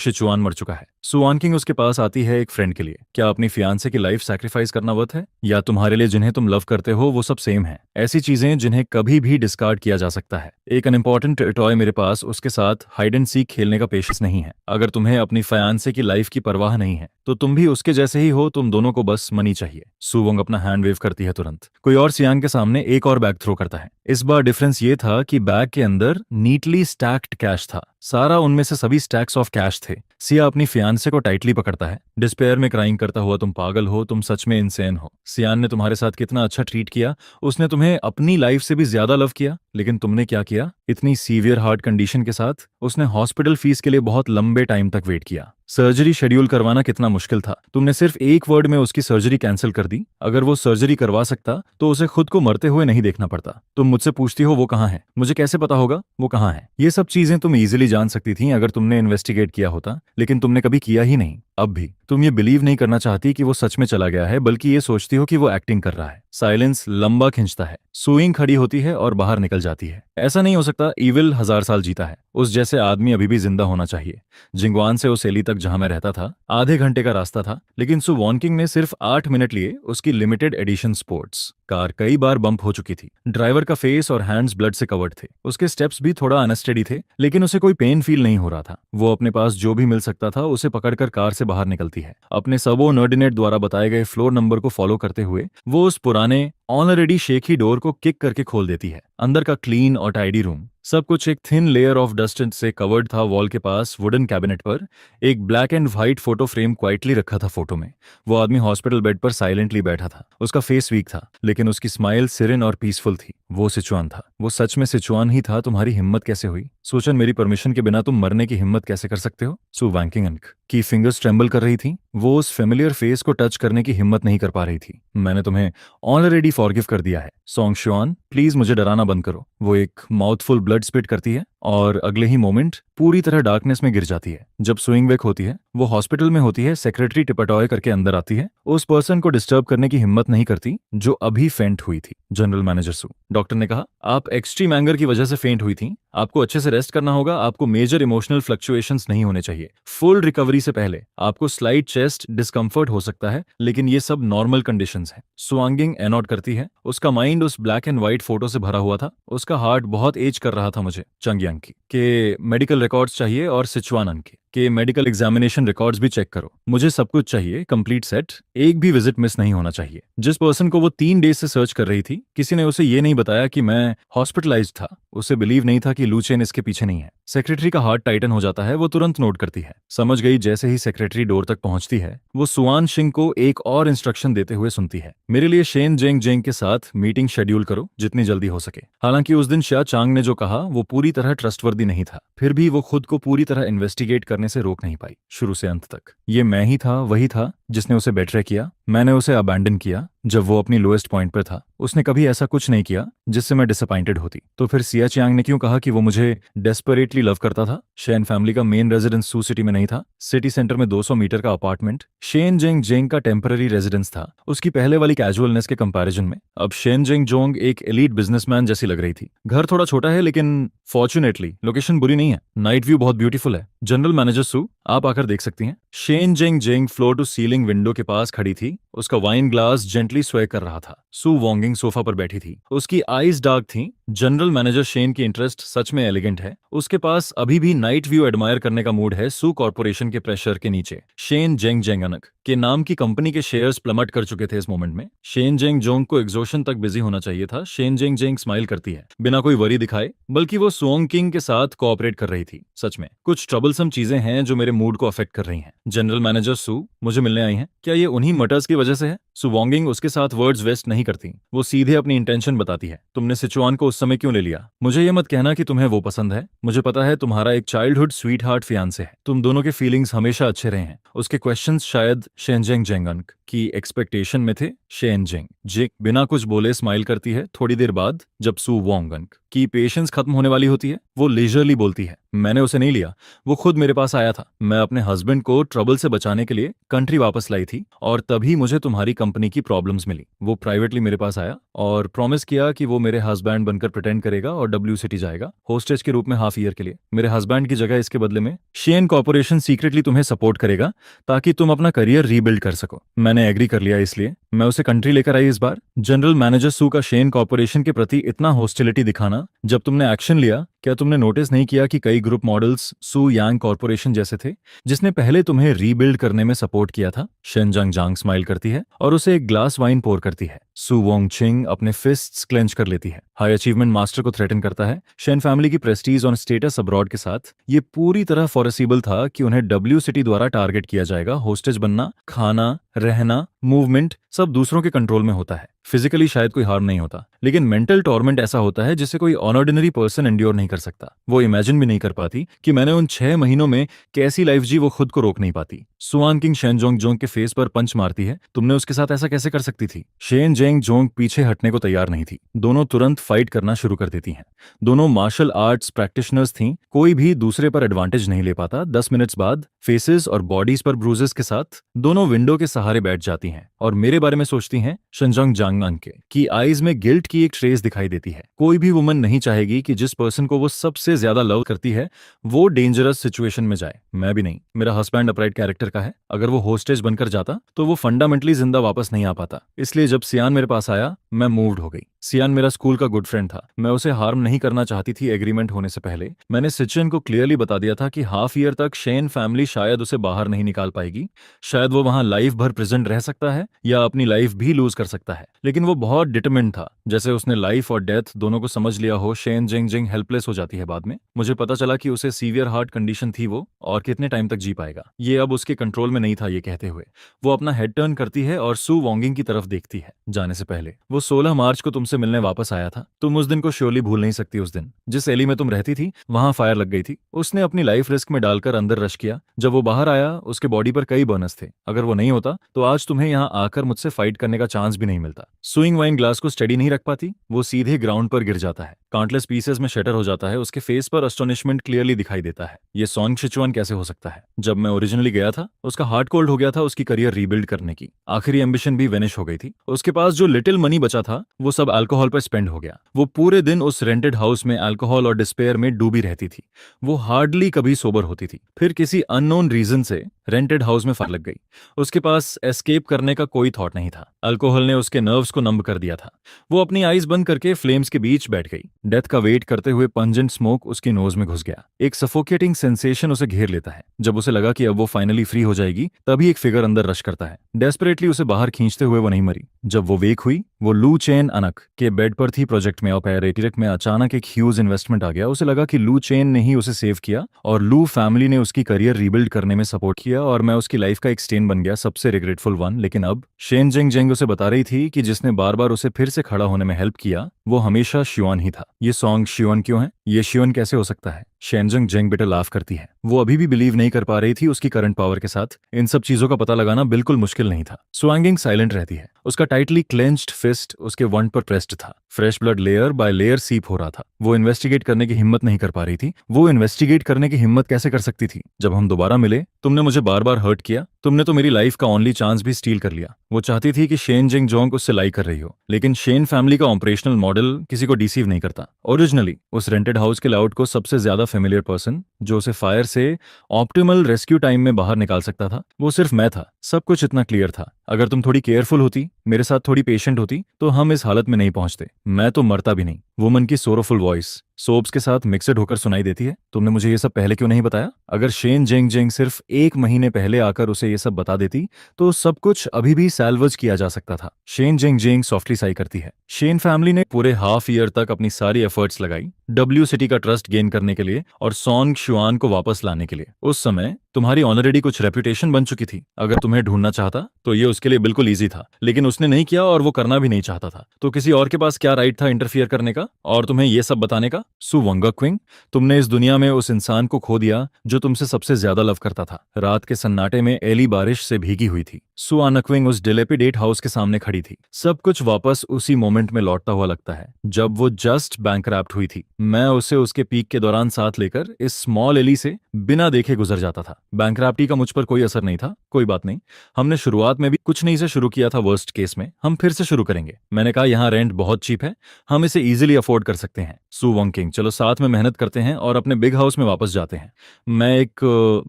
शिचुआन मर चुका है। सुआनकिंग उसके पास आती है एक फ्रेंड के लिए। क्या अपनी फियांसे की लाइफ सैक्रिफाइस करना वर्थ है? या तुम्हारे लिए जिन्हें तुम लव करते हो वो सब सेम है? ऐसी चीजें जिन्हें कभी भी डिस्कार्ड किया जा सकता है। एक अनइम्पॉर्टेंट टॉय मेरे पास, उसके साथ हाइड एंड सीक खेलने का पेशेंस नहीं है। अगर तुम्हें अपनी फियांसे की लाइफ की परवाह नहीं है तो तुम भी उसके जैसे ही हो। तुम दोनों को बस मनी चाहिए। सुवोंग अपना हैंड वेव करती है। तुरंत कोई और सियांग के सामने एक और बैग थ्रो करता है। इस बार डिफरेंस ये था कि बैग के अंदर नीटली स्टैक्ड कैश था। सारा उनमें से सभी स्टैक्स ऑफ कैश थे। सिया अपनी फियांसे को टाइटली पकड़ता है, डिस्पेयर में क्राइंग करता हुआ, तुम पागल हो, तुम सच में इंसेन हो। सियान ने तुम्हारे साथ कितना अच्छा ट्रीट किया। उसने तुम्हें अपनी लाइफ से भी ज्यादा लव किया, लेकिन तुमने क्या किया? इतनी सीवियर हार्ट कंडीशन के साथ उसने हॉस्पिटल फीस के लिए बहुत लंबे टाइम तक वेट किया। सर्जरी शेड्यूल करवाना कितना मुश्किल था। तुमने सिर्फ एक वर्ड में उसकी सर्जरी कैंसिल कर दी। अगर वो सर्जरी करवा सकता तो उसे खुद को मरते हुए नहीं देखना पड़ता। तुम मुझसे पूछती हो वो कहाँ है? मुझे कैसे पता होगा वो कहाँ है? ये सब चीजें तुम इजीली जान सकती थी अगर तुमने इन्वेस्टिगेट किया होता, लेकिन तुमने कभी किया ही नहीं। अब भी तुम ये बिलीव नहीं करना चाहती कि वो सच में चला गया है, बल्कि ये सोचती हो कि वो एक्टिंग कर रहा है। साइलेंस लंबा खिंचता है। सुइंग खड़ी होती है और बाहर निकल जाती है। ऐसा नहीं हो सकता। इविल 1000 साल जीता है। उस जैसे आदमी अभी भी जिंदा होना चाहिए। जिंगवान से उस एली तक जहां मैं रहता था आधे घंटे का रास्ता था, लेकिन सु वॉनकिंग ने सिर्फ 8 मिनट लिए। उसकी लिमिटेड एडिशन स्पोर्ट्स कार कई बार बम्प हो चुकी थी। ड्राइवर का फेस और हैंड्स ब्लड से कवर्ड थे। उसके स्टेप्स भी थोड़ा अनस्टेडी थे, लेकिन उसे कोई पेन फील नहीं हो रहा था। वो अपने पास जो भी मिल सकता था उसे पकड़कर कार से बाहर निकलती है। अपने सबो नर्डिनेट द्वारा बताए गए फ्लोर नंबर को फॉलो करते हुए वो उस पुराने ऑलरेडी शेकी डोर को किक करके खोल देती है। अंदर का क्लीन और टाइडी रूम, सब कुछ एक थिन लेयर ऑफ डस्ट से कवर्ड था। वॉल के पास वुडन कैबिनेट पर एक black and white photo frame quietly रखा था। फोटो में वो आदमी हॉस्पिटल बेड पर साइलेंटली बैठा था। उसका फेस वीक था, लेकिन उसकी स्माइल सिरिन और पीसफुल थी। वो सिचुआन था। वो सच में सिचुआन ही था। तुम्हारी हिम्मत कैसे हुई? सोचन, मेरी परमिशन के बिना तुम मरने की हिम्मत कैसे कर सकते हो? सु वैंकिंग अंक की फिंगर्स ट्रेम्बल कर रही थी। वो उस फेमिलियर फेस को टच करने की हिम्मत नहीं कर पा रही थी। मैंने तुम्हें ऑलरेडी फॉरगिव कर दिया है। सॉन्ग शुआन, प्लीज मुझे डराना बंद करो। वो एक माउथफुल ब्लड स्पिट करती है और अगले ही मोमेंट पूरी तरह डार्कनेस में गिर जाती है। जब स्विंग वेक होती है, वो हॉस्पिटल में होती है। सेक्रेटरी टिपटॉय करके अंदर आती है। उस पर्सन को डिस्टर्ब करने की हिम्मत नहीं करती जो अभी फेंट हुई थी। जनरल मैनेजर सु, डॉक्टर ने कहा आप एक्सट्रीम एंगर की वजह से फेंट हुई थी। आपको अच्छे से रेस्ट करना होगा। आपको मेजर इमोशनल फ्लक्चुएशंस नहीं होने चाहिए। फुल रिकवरी से पहले आपको स्लाइट चेस्ट डिस्कंफर्ट हो सकता है, लेकिन ये सब नॉर्मल कंडीशंस हैं। सुआंगिंग एनॉट करती है। उसका माइंड उस ब्लैक एंड व्हाइट फोटो से भरा हुआ था। उसका हार्ट बहुत एज कर रहा था। मुझे चंगयांग की के मेडिकल रिकॉर्ड्स चाहिए और सिचुआन के कि मेडिकल एग्जामिनेशन रिकॉर्ड्स भी चेक करो। मुझे सब कुछ चाहिए, कंप्लीट सेट, एक भी विजिट मिस नहीं होना चाहिए। जिस पर्सन को वो 3 डेज से सर्च कर रही थी, किसी ने उसे ये नहीं बताया कि मैं हॉस्पिटलाइज्ड था। उसे बिलीव नहीं था कि लू चेन इसके पीछे नहीं है। सेक्रेटरी का हार्ट टाइटन हो जाता है, वो तुरंत नोट करती है। समझ गई। जैसे ही सेक्रेटरी डोर तक पहुंचती है, वो सुआन सिंह को एक और इंस्ट्रक्शन देते हुए सुनती है, मेरे लिए शेन जेंग जेंग के साथ मीटिंग शेड्यूल करो जितनी जल्दी हो सके। हालांकि उस दिन शाह चांग ने जो कहा वो पूरी तरह ट्रस्टवर्दी नहीं था, फिर भी वो खुद को पूरी तरह इन्वेस्टिगेट करने से रोक नहीं पाई, शुरू से अंत तक। ये मैं ही था, वही था जिसने उसे बेट्रे किया। मैंने उसे अबैंडन किया जब वो अपनी लोएस्ट पॉइंट पर था। उसने कभी ऐसा कुछ नहीं किया जिससे मैं डिसअपॉइंटेड होती। तो फिर सिया चियांग ने क्यों कहा कि वो मुझे डेस्परेटली लव करता था? शेन फैमिली का मेन रेजिडेंस सू सिटी में नहीं था, सिटी सेंटर में 200 मीटर का अपार्टमेंट शेन जेंग जेंग का टेम्पररी रेजिडेंस था, उसकी पहले वाली कैजुअलनेस के कंपैरिजन में। अब शेन जेंग जोंग एक एलीट बिजनेसमैन जैसी लग रही थी। घर थोड़ा छोटा है, लेकिन फॉर्चुनेटली लोकेशन बुरी नहीं है। नाइट व्यू बहुत ब्यूटीफुल है। जनरल मैनेजर सू, आप आकर देख सकती हैं। Shen Zhengzheng floor to ceiling window के पास खड़ी थी, उसका वाइन ग्लास जेंटली स्वे कर रहा था। सू वोंगिंग सोफा पर बैठी थी, उसकी आईज डार्क थी। जनरल मैनेजर शेन की इंटरेस्ट सच में एलिगेंट है। उसके पास अभी भी नाइट व्यू एडमायर करने का मूड है सू कॉर्पोरेशन के प्रेशर के नीचे। शेन जेंग जेंगनक के नाम की कंपनी के शेयर्स प्लमट कर चुके थे इस मोमेंट में। शेन जेंग जोंग को एग्जॉशन तक बिजी होना चाहिए था। शेन जेंग जेंग स्माइल करती है बिना कोई वरी दिखाए, बल्कि वो सुओंग किंग के साथ कोऑपरेट कर रही थी। सच में कुछ ट्रबलसम चीजें हैं जो मेरे मूड को अफेक्ट कर रही हैं। जनरल मैनेजर सू मुझे मिलने आई हैं, क्या ये उन्हीं मटर्स की वजह से है? सू वोंगिंग उसके साथ वर्ड्स वेस्ट नहीं करती, वो सीधे अपनी इंटेंशन बताती है। तुमने सिचुआन को उस समय क्यों ले लिया? मुझे ये मत कहना कि तुम्हें वो पसंद है। मुझे पता है तुम्हारा एक चाइल्डहुड स्वीट हार्ट फियांसे है, तुम दोनों के फीलिंग्स हमेशा अच्छे रहे हैं। उसके क्वेश्चंस शायद शेनजेंग जेंगन की एक्सपेक्टेशन में थे। शेनजेंग जेंग बिना कुछ बोले स्माइल करती है। थोड़ी देर बाद जब सू वोंगन की पेशेंस खत्म होने वाली होती है, वो लेजरली बोलती है, मैंने उसे नहीं लिया, वो खुद मेरे पास आया था। मैं अपने हस्बैंड को ट्रबल से बचाने के लिए कंट्री वापस लाई थी, और तभी मुझे तुम्हारी कंपनी की प्रॉब्लम्स मिली। वो प्राइवेटली मेरे पास आया और प्रॉमिस किया कि वो मेरे हस्बैंड बनकर प्रिटेंड करेगा और डब्ल्यू सिटी जाएगा होस्टेज के रूप में हाफ ईयर के लिए। मेरे हस्बैंड की जगह इसके बदले में शेन कॉर्पोरेशन सीक्रेटली तुम्हें सपोर्ट करेगा ताकि तुम अपना करियर रीबिल्ड कर सको। मैंने एग्री कर लिया, इसलिए मैं उसे कंट्री लेकर आई इस बार। जनरल मैनेजर सू का शेन कॉर्पोरेशन के प्रति इतना हॉस्टिलिटी दिखाना, जब तुमने एक्शन लिया, क्या तुमने नोटिस नहीं किया कि कई ग्रुप मॉडल्स सू यांग कॉर्पोरेशन जैसे थे, जिसने पहले तुम्हें रीबिल्ड करने में सपोर्ट किया था? शेनजंग जांग स्माइल करती है और उसे एक ग्लास वाइन पोर करती है। सू वोंग चिंग अपने फिस्ट्स क्लेंच कर लेती है। हाई अचीवमेंट मास्टर को थ्रेटन करता है। शेन फैमिली की प्रेस्टीज और स्टेटस अब्रॉड के साथ ये पूरी तरह फॉरेसिबल था कि उन्हें डब्ल्यू सिटी द्वारा टारगेट किया जाएगा। होस्टेज बनना, खाना, रहना, मूवमेंट सब दूसरों के कंट्रोल में होता है। फिजिकली शायद कोई हार्म नहीं होता, लेकिन मेंटल टॉर्मेंट ऐसा होता है जिसे कोई ऑर्डिनरी पर्सन एंड्योर नहीं कर सकता। वो इमेजिन भी नहीं कर पाती कि मैंने उन 6 महीनों में कैसी लाइफ जी, वो खुद को रोक नहीं पाती। सुआन किंग शेन जोंग जोंग के फेस पर पंच मारती है, तुमने उसके साथ ऐसा कैसे कर सकती थी? शेन जेंग जोंग पीछे हटने को तैयार नहीं थी। दोनों तुरंत फाइट करना शुरू कर देती हैं। दोनों मार्शल आर्ट्स प्रैक्टिशनर्स थीं, कोई भी दूसरे पर एडवांटेज नहीं ले पाता। 10 मिनट्स बाद फेसेस और बॉडीज पर ब्रूजेस के साथ दोनों विंडो के सहारे बैठ जाती हैं और मेरे बारे में सोचती हैं। शेनजंग जांगनांग के की आईज में गिल्ट की एक ट्रेस दिखाई देती है। कोई भी वुमन नहीं चाहेगी कि जिस पर्सन को वो सबसे ज्यादा लव करती है वो डेंजरस सिचुएशन में जाए। मैं भी नहीं। मेरा हस्बैंड अपराइट कैरेक्टर का है, अगर वो होस्टेज बनकर जाता तो वो फंडामेंटली जिंदा वापस नहीं आ पाता। इसलिए जब सियान मेरे पास आया, मैं मूव्ड हो गई। सियान मेरा स्कूल का गुड फ्रेंड था, मैं उसे हार्म नहीं करना चाहती थी। एग्रीमेंट होने से पहले मैंने सिचन को क्लियरली बता दिया था कि हाफ ईयर तक शेन फैमिली शायद उसे बाहर नहीं निकाल पाएगी। शायद वो वहां लाइफ भर प्रेजेंट रह सकता है या अपनी लाइफ भी लूज कर सकता है, लेकिन वो बहुत डिटरमिन्ड था। जैसे उसने लाइफ और डेथ दोनों को समझ लिया हो। शेन जिंग जिंग हेल्पलेस हो जाती है बाद में। मुझे पता चला कि उसे सीवियर हार्ट कंडीशन थी वो, और कितने टाइम तक जी पाएगा ये अब उसके कंट्रोल में नहीं था। ये कहते हुए वो अपना हेड टर्न करती है और सू वोंगिंग की तरफ देखती है। जाने से पहले, वो 16 मार्च को तुमसे मिलने वापस आया था। तुम उस दिन को श्योरली भूल नहीं सकती। उस दिन जिस एली में तुम रहती थी वहां फायर लग गई थी। उसने अपनी लाइफ रिस्क में डालकर अंदर रश किया। जब वो बाहर आया, उसके बॉडी पर कई बर्नस थे। अगर वो नहीं होता तो आज तुम्हें यहाँ आकर मुझसे फाइट करने का चांस भी नहीं मिलता। स्विंग वाइन ग्लास को स्टेडी नहीं रख पाती, वो सीधे ग्राउंड पर गिर जाता है, काउंटलेस पीसेस में शटर हो जाता है। उसके फेस पर अस्टोनिशमेंट क्लियरली दिखाई देता है। ये सॉन्ग सिचुआन कैसे हो सकता है? जब मैं ओरिजिनली गया था, उसका हार्ट कोल्ड हो गया था उसकी करियर रीबिल्ड करने की। आखिरी एम्बिशन भी वेनिश हो गई थी। उसके पास जो लिटिल मनी बचा था वो सब अल्कोहल पर स्पेंड हो गया। वो पूरे दिन उस रेंटेड हाउस में अल्कोहल और डिस्पेयर में डूबी रहती थी। वो हार्डली कभी सोबर होती थी। फिर किसी अननोन रीजन से रेंटेड हाउस में फायर लग गई। उसके पास एस्केप करने का कोई थॉट नहीं था। अल्कोहल ने उसके नर्व्स को नंब कर दिया था। वो अपनी आईज बंद करके फ्लेम्स के बीच बैठ गई। डेथ का वेट करते हुए पंजेंट स्मोक उसकी नोज में घुस गया। एक सफोकेटिंग सेंसेशन उसे घेर घेर लेता है। जब उसे लगा कि अब वो फाइनली फ्री हो जाएगी, तभी एक फिगर अंदर रश करता है, डेस्परेटली उसे बाहर खींचते हुए। वो नहीं मरी। जब वो वेक हुई, वो लू चेन अनक के बेड पर थी। प्रोजेक्ट में ऑपरेटिव में अचानक एक ह्यूज इन्वेस्टमेंट आ गया। उसे लगा कि लू चेन ने ही उसे सेव किया और लू फैमिली ने उसकी करियर रीबिल्ड करने में सपोर्ट किया, और मैं उसकी लाइफ का एक स्टेन बन गया, सबसे रिग्रेटफुल वन। लेकिन अब शेन जेंग जेंग उसे बता रही थी कि जिसने बार बार उसे फिर से खड़ा होने में हेल्प किया, वो हमेशा शिवान ही था। ये सॉन्ग शिवान क्यों है? ये शिवान कैसे हो सकता है? शेनजंग जेंग बेटा लाफ करती है। वो अभी भी बिलीव नहीं कर पा रही थी उसकी करंट पावर के साथ इन सब चीजों का पता लगाना बिल्कुल मुश्किल नहीं था। स्वांगिंग साइलेंट रहती है। उसका टाइटली क्लेंच्ड फिस्ट उसके वंड पर प्रेस्ड था। Fresh blood layer by layer सीप हो रहा था। वो इन्वेस्टिगेट करने की हिम्मत नहीं कर पा रही थी। वो इन्वेस्टिगेट करने की हिम्मत कैसे कर सकती थी? जब हम दोबारा मिले, तुमने मुझे बार बार हर्ट किया। तुमने तो मेरी लाइफ का ओनली चांस भी स्टील कर लिया। वो चाहती थी कि शेन जेंग जोंग उससे लाई कर रही हो, लेकिन शेन फैमिली का ऑपरेशनल मॉडल किसी को डिसीव नहीं करता। ओरिजिनली उस रेंटेड हाउस के लेआउट को सबसे ज्यादा फेमिलियर पर्सन जो उसे फायर से ऑप्टिमल रेस्क्यू टाइम में बाहर निकाल सकता था, वो सिर्फ मैं था। सब कुछ इतना क्लियर था। अगर तुम थोड़ी केयरफुल होती, मेरे साथ थोड़ी पेशेंट होती, तो हम इस हालत में नहीं पहुंचते। मैं तो मरता भी नहीं। वुमन की सोरोफुल वॉइस सोप्स के साथ मिक्सड होकर सुनाई देती है। तुमने मुझे ये सब पहले क्यों नहीं बताया? अगर शेन जेंग जेंग सिर्फ 1 महीने पहले आकर उसे ये सब बता देती, तो सब कुछ अभी भी सैल्वज किया जा सकता था। शेन जेंग जेंग सॉफ्टली साई करती है। शेन फैमिली ने पूरे हाफ ईयर तक अपनी सारी एफर्ट्स लगाई डब्ल्यू सिटी का ट्रस्ट गेन करने के लिए और सॉन्ग शुआन को वापस लाने के लिए। उस समय तुम्हारी ऑलरेडी कुछ रेपुटेशन बन चुकी थी। अगर तुम्हें ढूंढना चाहता तो ये उसके लिए बिल्कुल ईजी था, लेकिन उसने नहीं किया और वो करना भी नहीं चाहता था। तो किसी और के पास क्या राइट था इंटरफियर करने का और तुम्हें ये सब बताने का? सु वंगक्विंग, तुमने इस दुनिया में उस इंसान को खो दिया जो तुमसे सबसे ज्यादा लव करता था। रात के सन्नाटे में एली बारिश से भीगी हुई थी। सु अनक्विंग उस डिलेपिडेट हाउस के सामने खड़ी थी। सब कुछ वापस उसी मोमेंट में लौटता हुआ लगता है जब वो जस्ट बैंकरप्ट हुई थी। मैं उसे उसके पीक के दौरान साथ लेकर इस स्मॉल एली से बिना देखे गुजर जाता था। बैंकरप्टी का मुझ पर कोई असर नहीं था। कोई बात नहीं, हमने शुरुआत में भी कुछ नहीं से शुरू किया था। वर्स्ट केस में हम फिर से शुरू करेंगे। मैंने कहा यहाँ रेंट बहुत चीप है, हम इसे इजीली अफोर्ड कर सकते हैं। सु वंकिंग, चलो साथ में मेहनत करते हैं और अपने बिग हाउस में वापस जाते हैं। मैं एक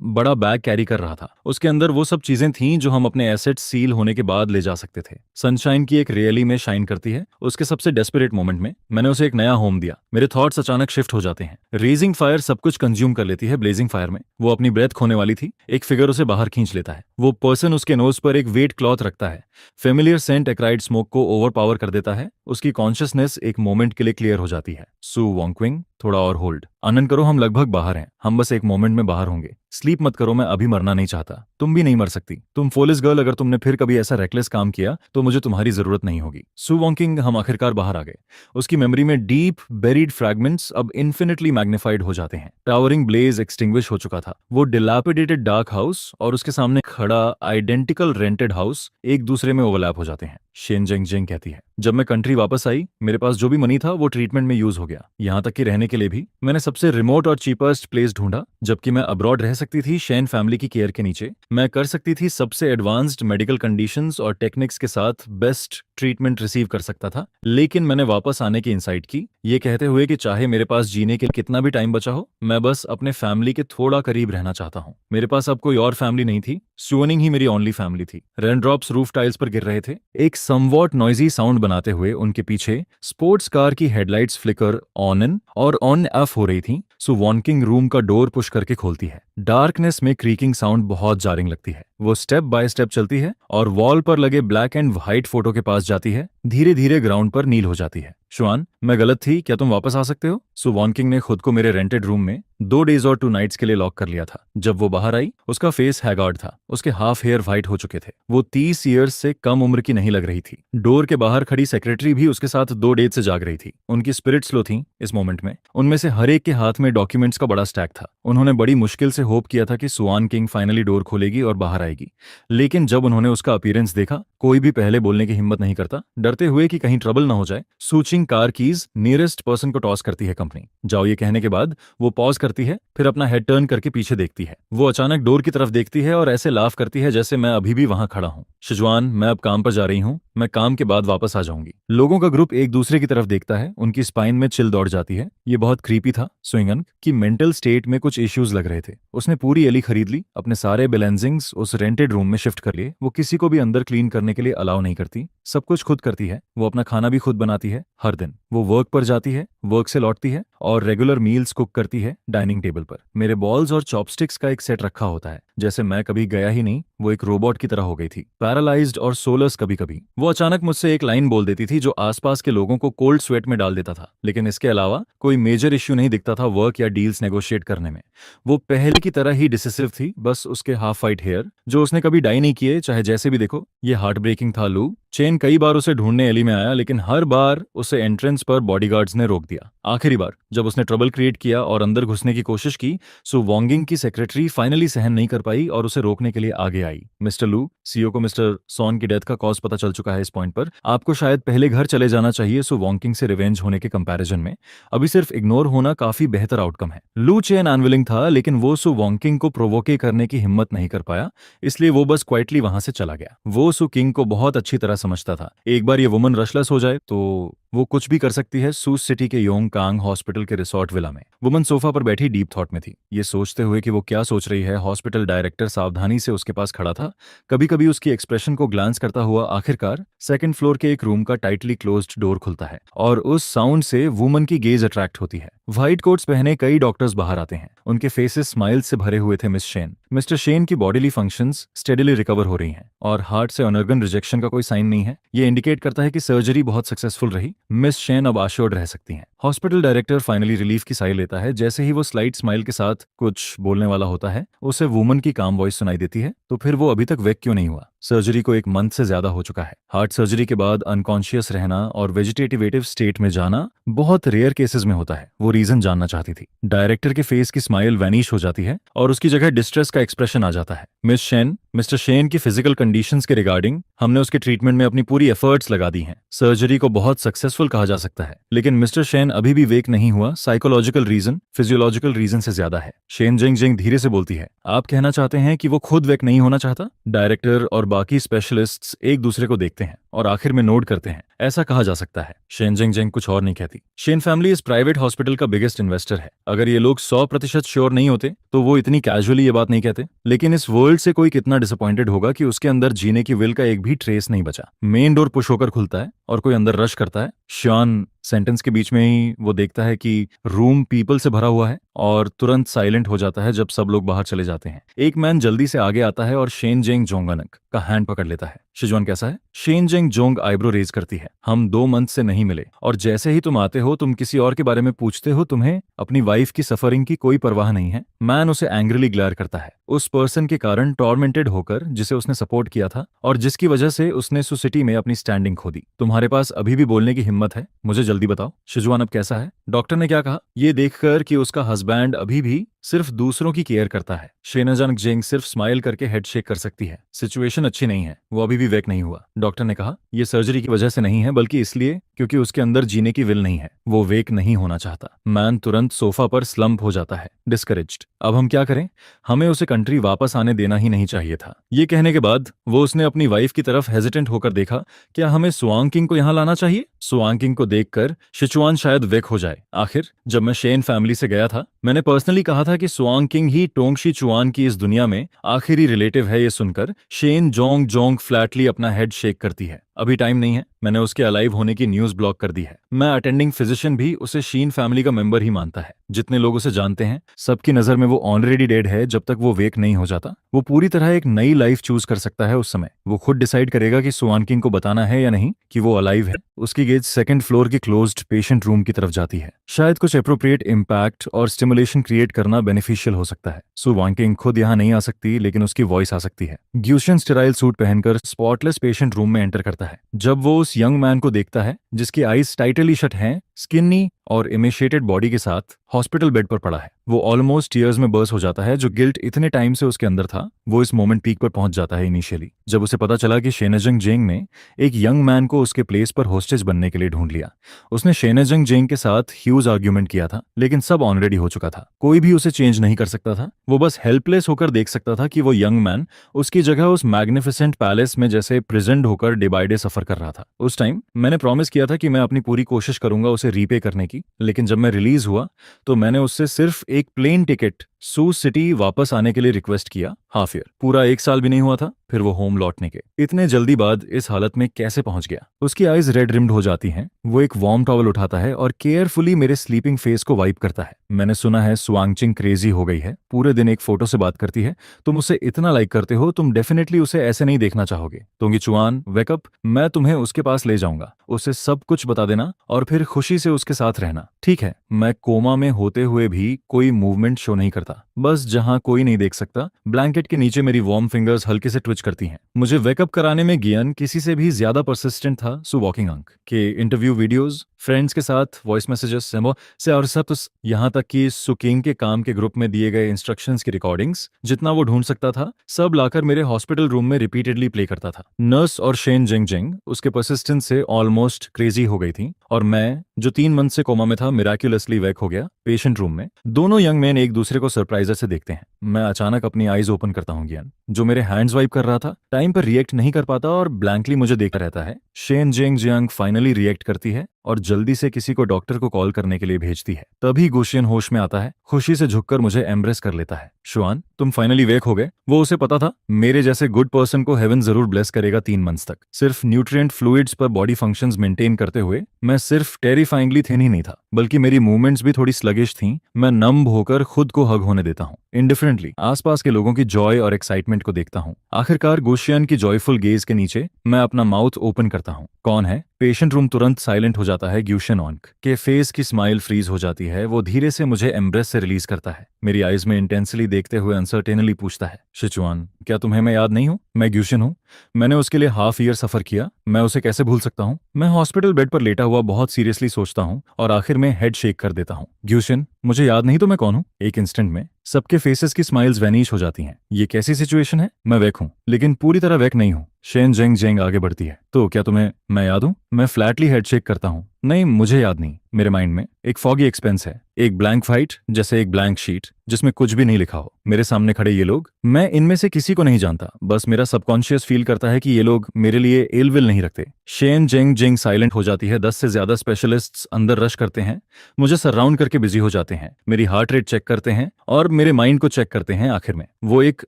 बड़ा बैग कैरी कर रहा था। उसके अंदर वो सब चीजें थीं जो हम अपने एसेट सील होने के बाद ले जा सकते थे। सनशाइन की एक रियली में शाइन करती है। उसके सबसे डेस्परेट मोमेंट में मैंने उसे एक नया होम दिया। मेरे थॉट्स अचानक शिफ्ट हो जाते हैं। रेजिंग फायर सब कुछ कंज्यूम कर लेती है। ब्लेजिंग फायर में वो अपनी ब्रेथ खोने वाली थी। एक फिगर उसे बाहर खींच लेता है। वो पर्सन उसके नोज पर एक वेट क्लॉथ रखता है। फेमिलियर सेंट एक्राइड स्मोक को ओवर पावर कर देता है। उसकी कॉन्शियसनेस एक मोमेंट के लिए क्लियर हो जाती है। सु वॉन्क्विंग, थोड़ा और होल्ड। आनंद करो, हम लगभग बाहर हैं। हम बस एक मोमेंट में बाहर होंगे। स्लीप मत करो, मैं अभी मरना नहीं चाहता। तुम भी नहीं मर सकती। तुम फोलिस गर्ल, अगर तुमने फिर कभी ऐसा रेकलेस काम किया तो मुझे तुम्हारी जरूरत नहीं होगी। सु वॉन्किंग, हम आखिरकार बाहर आ गए। उसकी मेमोरी में डीप बेरीड फ्रैगमेंट्स अब इन्फिनिटली मैग्निफाइड हो जाते हैं। टावरिंग ब्लेज एक्सटिंग्विश हो चुका था। वो डिलैपिडेटेड डार्क हाउस और उसके सामने खड़ा आइडेंटिकल रेंटेड हाउस एक दूसरे में ओवरलैप हो जाते हैं। शेन जेंग जेंग कहती है, जब मैं कंट्री वापस आई, मेरे पास जो भी मनी था वो ट्रीटमेंट में यूज हो गया। यहाँ तक कि रहने के लिए भी मैंने सबसे रिमोट और चीपेस्ट प्लेस ढूंढा। जबकि मैं अब्रॉड रह सकती थी शेन फैमिली की केयर के नीचे, मैं कर सकती थी सबसे एडवांस्ड मेडिकल कंडीशंस और टेक्निक्स के साथ बेस्ट ट्रीटमेंट रिसीव कर सकता था। लेकिन मैंने वापस आने की इंसाइट की, ये कहते हुए कि चाहे मेरे पास जीने के लिए कितना भी टाइम बचा हो, मैं बस अपने फैमिली के थोड़ा करीब रहना चाहता हूँ। मेरे पास अब कोई और फैमिली नहीं थी। सुअनिंग ही मेरी ओनली फैमिली थी। रेनड्रॉप्स रूफ टाइल्स पर गिर रहे थे, एक समवॉट नॉइजी साउंड बनाते हुए। उनके पीछे स्पोर्ट्स कार की हेडलाइट्स फ्लिकर ऑन इन और ऑन ऑफ हो रही थी। सो वॉन्किंग रूम का डोर पुश करके खोलती है। डार्कनेस में क्रीकिंग साउंड बहुत जारिंग लगती है। वो स्टेप बाय स्टेप चलती है और वॉल पर लगे ब्लैक एंड व्हाइट फोटो के पास जाती है। धीरे धीरे ग्राउंड पर नील हो जाती है। शुआन, मैं गलत थी, क्या तुम वापस आ सकते हो? सो वॉन्किंग ने खुद को मेरे रेंटेड रूम में 2 डेज और 2 नाइट्स के लिए लॉक कर लिया था। जब वो बाहर आई, उसका फेस हैगार्ड था। उसके हाफ हेयर व्हाइट हो चुके थे। वो 30 ईयर्स से कम उम्र की नहीं लग रही थी। डोर के बाहर खड़ी सेक्रेटरी भी उसके साथ 2 डेज से जाग रही थी। उनकी स्पिरिट स्लो थी इस मोमेंट में। उनमें से हर एक के हाथ में डॉक्यूमेंट्स का बड़ा स्टैक था। उन्होंने बड़ी मुश्किल से होप किया था कि सुआन किंग फाइनली डोर खोलेगी और बाहर आएगी। लेकिन जब उन्होंने उसका अपीयरेंस देखा, कोई भी पहले बोलने की हिम्मत नहीं करता, डरते हुए कि कहीं ट्रबल ना हो जाए। सूचिंग कार कीज नियरेस्ट पर्सन को टॉस करती है कंपनी। जाओ, ये कहने के बाद वो पॉज करती है, फिर अपना हेड टर्न करके पीछे देखती है। वो अचानक डोर की तरफ देखती है और ऐसे लाफ करती है जैसे मैं अभी भी वहां खड़ा हूं। शिजवान, मैं अब काम पर जा रही हूं। मैं काम के बाद वापस आ जाऊंगी। लोगों का ग्रुप एक दूसरे की तरफ देखता है। उनकी स्पाइन में चिल दौड़ जाती है। ये बहुत क्रीपी था सुइंगन की मेंटल स्टेट में कुछ इश्यूज लग रहे थे। उसने पूरी एली खरीद ली, अपने सारे बैलेंसिंग्स उस रेंटेड रूम में शिफ्ट कर लिए। वो किसी को भी अंदर क्लीन करने के लिए अलाउ नहीं करती। सब कुछ खुद करती है, वो अपना खाना भी खुद बनाती है हर दिन। वो वर्क पर जाती है, वर्क से लौटती है और रेगुलर मील्स कुक करती है डाइनिंग टेबल पर। मेरे बॉल्स और चॉपस्टिक्स का एक सेट रखा होता है, जैसे मैं कभी गया ही नहीं, वो एक रोबोट की तरह हो गई थी, पैरालाइज्ड और सोलस। कभी कभी वो अचानक मुझसे एक लाइन बोल देती थी जो आसपास के लोगों को कोल्ड स्वेट में डाल देता था, लेकिन इसके अलावा कोई मेजर इश्यू नहीं दिखता था वर्क या डील्स नेगोशिएट करने में। वो पहले की तरह ही डिसिसिव थी, बस उसके हाफ वाइट हेयर जो उसने कभी डाई नहीं किए, चाहे जैसे भी देखो। ये हार्ट ब्रेकिंग था लू। चेन कई बार उसे ढूंढने एली में आया, लेकिन हर बार उसे एंट्रेंस पर बॉडीगार्ड्स ने रोक दिया। आखिरी बार जब उसने ट्रबल क्रिएट किया और अंदर घुसने की कोशिश की, सो वोंगिंग की सेक्रेटरी फाइनली सहन नहीं कर पाई और उसे रोकने के लिए आगे आई। मिस्टर लू, सीईओ को मिस्टर सॉन की डेथ का कॉज पता चल चुका है। इस पॉइंट पर आपको शायद पहले घर चले जाना चाहिए, सो वोंगिंग से रिवेंज होने के कंपैरिजन में अभी सिर्फ इग्नोर होना काफी बेहतर आउटकम है। लू चेन अनविलिंग था, लेकिन वो सो वोंगिंग को प्रोवोके करने की हिम्मत नहीं कर पाया, इसलिए वो बस क्वाइटली वहां से चला गया। वो सू किंग को बहुत अच्छी तरह समझता था। एक बार ये वुमन रशलेस हो जाए तो वो कुछ भी कर सकती है। सूस सिटी के योंग कांग हॉस्पिटल के रिसोर्ट विला में वुमन सोफा पर बैठी डीप थॉट में थी, ये सोचते हुए कि वो क्या सोच रही है। हॉस्पिटल डायरेक्टर सावधानी से उसके पास खड़ा था, कभी कभी उसकी एक्सप्रेशन को ग्लांस करता हुआ। आखिरकार सेकंड फ्लोर के एक रूम का टाइटली क्लोज्ड डोर खुलता है और उस साउंड से वुमन की गेज अट्रैक्ट होती है। व्हाइट कोट्स पहने कई डॉक्टर्स बाहर आते हैं, उनके फेसेस स्माइल्स से भरे हुए थे। मिस्टर शेन की बॉडीली फंक्शंस स्टेडीली रिकवर हो रही हैं और हार्ट से ऑर्गन रिजेक्शन का कोई साइन नहीं है। ये इंडिकेट करता है कि सर्जरी बहुत सक्सेसफुल रही। मिस शेन अब आश्योर्ड रह सकती हैं। हॉस्पिटल डायरेक्टर फाइनली रिलीफ की साई लेता है। जैसे ही वो स्लाइट स्माइल के साथ कुछ बोलने वाला होता है, उसे वुमन की काम वॉइस सुनाई देती है, तो फिर वो अभी तक वेक क्यों नहीं हुआ? सर्जरी को एक मंथ से ज्यादा हो चुका है। हार्ट सर्जरी के बाद अनकॉन्शियस रहना और वेजिटेटिवेटिव स्टेट में जाना बहुत रेयर केसेस में होता है। वो रीजन जानना चाहती थी। डायरेक्टर के फेस की स्माइल वैनिश हो जाती है और उसकी जगह डिस्ट्रेस का एक्सप्रेशन आ जाता है। मिस शेन, मिस्टर शेन की फिजिकल कंडीशंस के रिगार्डिंग हमने उसके ट्रीटमेंट में अपनी पूरी एफर्ट्स लगा दी हैं। सर्जरी को बहुत सक्सेसफुल कहा जा सकता है, लेकिन मिस्टर शेन अभी भी वेक नहीं हुआ। साइकोलॉजिकल रीजन फिजियोलॉजिकल रीजन से ज्यादा है। शेन जिंग जिंग धीरे से बोलती है, आप कहना चाहते हैं कि वो खुद वेक नहीं होना चाहता? डायरेक्टर और बाकी स्पेशलिस्ट्स एक दूसरे को देखते हैं और आखिर में नोट करते हैं, ऐसा कहा जा सकता है। शेन जिंग जिंग कुछ और नहीं कहती। शेन फैमिली इस प्राइवेट हॉस्पिटल का बिगेस्ट इन्वेस्टर है। अगर ये लोग 100% श्योर नहीं होते तो वो इतनी कैजुअली ये बात नहीं कहते। लेकिन इस वर्ल्ड से कोई कितना डिसअपॉइंटेड होगा कि उसके अंदर जीने की विल का एक भी ट्रेस नहीं बचा। मेन डोर पुश होकर खुलता है और कोई अंदर रश करता है। शॉन सेंटेंस के बीच में ही वो देखता है कि रूम पीपल से भरा हुआ है और तुरंत साइलेंट हो जाता है जब सब लोग बाहर चले जाते हैं। एक मैन जल्दी से आगे आता है और शेन जेंग जोंगनक का हैंड पकड़ लेता है। शिजुआन कैसा है? शेन जेंग जोंग आईब्रो रेज करती है। हम 2 मंथ से नहीं मिले और जैसे ही तुम आते हो तुम किसी और के बारे में पूछते हो। तुम्हें अपनी वाइफ की सफरिंग की कोई परवाह नहीं है। मैन उसे एंग्रीली ग्लेयर करता है, उस पर्सन के कारण टॉर्मेंटेड होकर जिसे उसने सपोर्ट किया था और जिसकी वजह से उसने सोसाइटी में अपनी स्टैंडिंग खो दी। तुम्हारे पास अभी भी बोलने की हिम्मत है? मुझे जल्दी बताओ। शिजुआन अब कैसा है? डॉक्टर ने क्या कहा? ये देखकर कि उसका हस्बैंड अभी भी सिर्फ दूसरों की केयर करता है, शेनाजंग जेंग सिर्फ स्माइल करके हेड शेक कर सकती है। सिचुएशन अच्छी नहीं है, वो अभी भी वेक नहीं हुआ। डॉक्टर ने कहा, यह सर्जरी की वजह से नहीं है, बल्कि इसलिए क्योंकि उसके अंदर जीने की विल नहीं है। वो वेक नहीं होना चाहता। मैन तुरंत सोफा पर स्लम्प हो जाता है, डिस्करेज्ड। अब हम क्या करें? हमें उसे कंट्री वापस आने देना ही नहीं चाहिए था। ये कहने के बाद वो उसने अपनी वाइफ की तरफ हेजिटेंट होकर देखा, क्या हमें सुआंग किंग को यहाँ लाना चाहिए? सुआंग किंग को देखकर शिचुआन शायद वेक हो जाए। आखिर जब मैं शेन फैमिली से गया था, मैंने पर्सनली कहा था कि सुआंग किंग ही टोंगशी चुआन की इस दुनिया में आखिरी रिलेटिव है। ये सुनकर शेन जोंग जोंग फ्लैटली अपना हेड शेक करती है। अभी टाइम नहीं है, मैंने उसके अलाइव होने की न्यूज ब्लॉक कर दी है। मैं अटेंडिंग फिजिशियन भी उसे शीन फैमिली का मेंबर ही मानता है। जितने लोग उसे जानते हैं सबकी नजर में वो ऑलरेडी डेड है। जब तक वो वेक नहीं हो जाता, वो पूरी तरह एक नई लाइफ चूज कर सकता है। उस समय वो खुद डिसाइड करेगा कि सुआन किंग को बताना है या नहीं कि वो अलाइव है। उसकी गेज सेकंड फ्लोर की क्लोज्ड पेशेंट रूम की तरफ जाती है। शायद कुछ अप्रोप्रिएट इम्पैक्ट और स्टिमुलेशन क्रिएट करना बेनिफिशियल हो सकता है। सुआन किंग खुद यहाँ नहीं आ सकती, लेकिन उसकी वॉइस आ सकती है। ग्यूशियन स्टेराइल सूट पहनकर स्पॉटलेस पेशेंट रूम में एंटर करता है। जब वो उस यंग मैन को देखता है जिसकी आईज टाइटली शट हैं, स्किनी और इमेशिएटेड बॉडी के साथ हॉस्पिटल बेड पर पड़ा है, वो ऑलमोस्ट टीयर्स में बर्स्ट हो जाता है। जो गिल्ट इतने टाइम से उसके अंदर था, वो इस मोमेंट पीक पर पहुंच जाता है इनिशियली, जब उसे पता चला कि शेनाजंग जेंग ने एक यंग मैन को उसके प्लेस पर होस्टेज बनने के लिए ढूंढ लिया। उसने शेनाजंग जेंग के साथ ह्यूज आर्ग्यूमेंट किया था, लेकिन सब ऑलरेडी हो चुका था। कोई भी उसे चेंज नहीं कर सकता था। वो बस हेल्पलेस होकर देख सकता था कि वो यंग मैन उसकी जगह उस मैग्निफिसेंट पैलेस में जैसे प्रेजेंट होकर डे बाय डे सफर कर रहा था। उस टाइम मैंने प्रॉमिस किया था कि मैं अपनी पूरी कोशिश करूंगा उसे रीपे करने की, लेकिन जब मैं रिलीज हुआ तो मैंने उससे सिर्फ एक प्लेन टिकट सूस सिटी वापस आने के लिए रिक्वेस्ट किया। हाफ ईयर, पूरा 1 साल भी नहीं हुआ था। फिर वो होम लौटने के इतने जल्दी बाद इस हालत में कैसे पहुंच गया। उसकी आईज रेड रिम्ड हो जाती हैं। वो एक वार्म टॉवल उठाता है और केयरफुली मेरे स्लीपिंग फेस को वाइप करता है। मैंने सुना है सुआंगचिंग क्रेजी हो गई है, पूरे दिन एक फोटो से बात करती है। तुम उसे इतना लाइक करते हो, तुम डेफिनेटली उसे ऐसे नहीं देखना चाहोगे। तोंगी चुआन वेकअप, मैं तुम्हें उसके पास ले जाऊंगा, उसे सब कुछ बता देना और फिर खुशी से उसके साथ रहना, ठीक है। मैं कोमा में होते हुए भी कोई मूवमेंट शो नहीं करता, बस जहां कोई नहीं देख सकता ब्लैंकेट के नीचे मेरी वार्म फिंगर्स हल्के से ट्विच करती हैं। मुझे वेकअप कराने में गियन किसी से भी ज्यादा परसिस्टेंट था। सु वॉकिंग अंक के इंटरव्यू वीडियोस, फ्रेंड्स के साथ वॉइस मैसेजेस से और सब यहाँ तक कि सुकिंग के काम के ग्रुप में दिए गए इंस्ट्रक्शंस की रिकॉर्डिंग्स, जितना वो ढूंढ सकता था सब लाकर मेरे हॉस्पिटल रूम में रिपीटेडली प्ले करता था। नर्स और शेन जिंग जिंग उसके परसिस्टेंस से ऑलमोस्ट क्रेजी हो गई थी और मैं जो 3 मंथ से कोमा में था मिराक्युलसली वेक हो गया पेशेंट रूम में। दोनों यंग मैन एक दूसरे को सरप्राइजर से देखते हैं। मैं अचानक अपनी आईज ओपन करता हूँ। ज्ञान जो मेरे हैंड्स वाइप कर रहा था टाइम पर रिएक्ट नहीं कर पाता और ब्लैंकली मुझे देखता रहता है। शेन जिंग जियांग फाइनली रिएक्ट करती है और जल्दी से किसी को डॉक्टर को कॉल करने के लिए भेजती है। तभी गुशियन होश में आता है, खुशी से झुककर मुझे एम्ब्रेस कर लेता है। शुआन, तुम फाइनली वेक हो गए। वो उसे पता था मेरे जैसे गुड पर्सन को हेवन जरूर ब्लेस करेगा 3 मंथ्स तक। सिर्फ न्यूट्रिएंट फ्लूइड्स पर बॉडी फंक्शंस मेंटेन करते हुए मैं सिर्फ टेरिफाइंगली थिन ही नहीं था, बल्कि मेरी मूवमेंट्स भी थोड़ी स्लगिश थीं। मैं नम्ब होकर खुद को हग होने देता हूँ। इंडिफरेंटली आसपास के लोगों की जॉय और एक्साइटमेंट को देखता हूँ। आखिरकार गुशियन की जॉयफुल गेज के नीचे मैं अपना माउथ ओपन करता हूँ। कौन है? पेशेंट रूम तुरंत साइलेंट हो जाता है। ग्यूशन ऑनक के फेस की स्माइल फ्रीज हो जाती है। वो धीरे से मुझे एम्ब्रेस से रिलीज करता है। मेरी आईज में इंटेंसली देखते हुए अनसर्टेनली पूछता है, शिचुआन, क्या तुम्हें मैं याद नहीं हूँ? मैं ग्यूशन हूँ। मैंने उसके लिए हाफ ईयर सफर किया, मैं उसे कैसे भूल सकता हूँ? मैं हॉस्पिटल बेड पर लेटा हुआ बहुत सीरियसली सोचता हूँ और आखिर में हेड शेक कर देता हूँ। ग्यूशन, मुझे याद नहीं तो मैं कौन हूँ? एक इंस्टेंट में सबके फेसेस की स्माइल्स वैनिश हो जाती हैं। ये कैसी सिचुएशन है? मैं वेक हूँ, लेकिन पूरी तरह वेक नहीं हूँ। शेन जेंग जेंग आगे बढ़ती है, तो क्या तुम्हें मैं याद हूँ? मैं फ्लैटली हेड शेक करता हूँ। नहीं, मुझे याद नहीं। मेरे माइंड में एक फॉगी एक्सपेंस है, एक ब्लैंक फाइट, जैसे एक ब्लैंक शीट जिसमें कुछ भी नहीं लिखा हो। मेरे सामने खड़े ये लोग, मैं इनमें से किसी को नहीं जानता, बस मेरा सबकॉन्शियस फील करता है कि ये लोग मेरे लिए इल विल नहीं रखते। शेन जेंग जेंग साइलेंट हो जाती है। 10 से ज्यादा स्पेशलिस्ट्स अंदर रश करते हैं, मुझे सराउंड करके बिजी हो जाते हैं, मेरी हार्ट रेट चेक करते हैं और मेरे माइंड को चेक करते हैं। आखिर में वो एक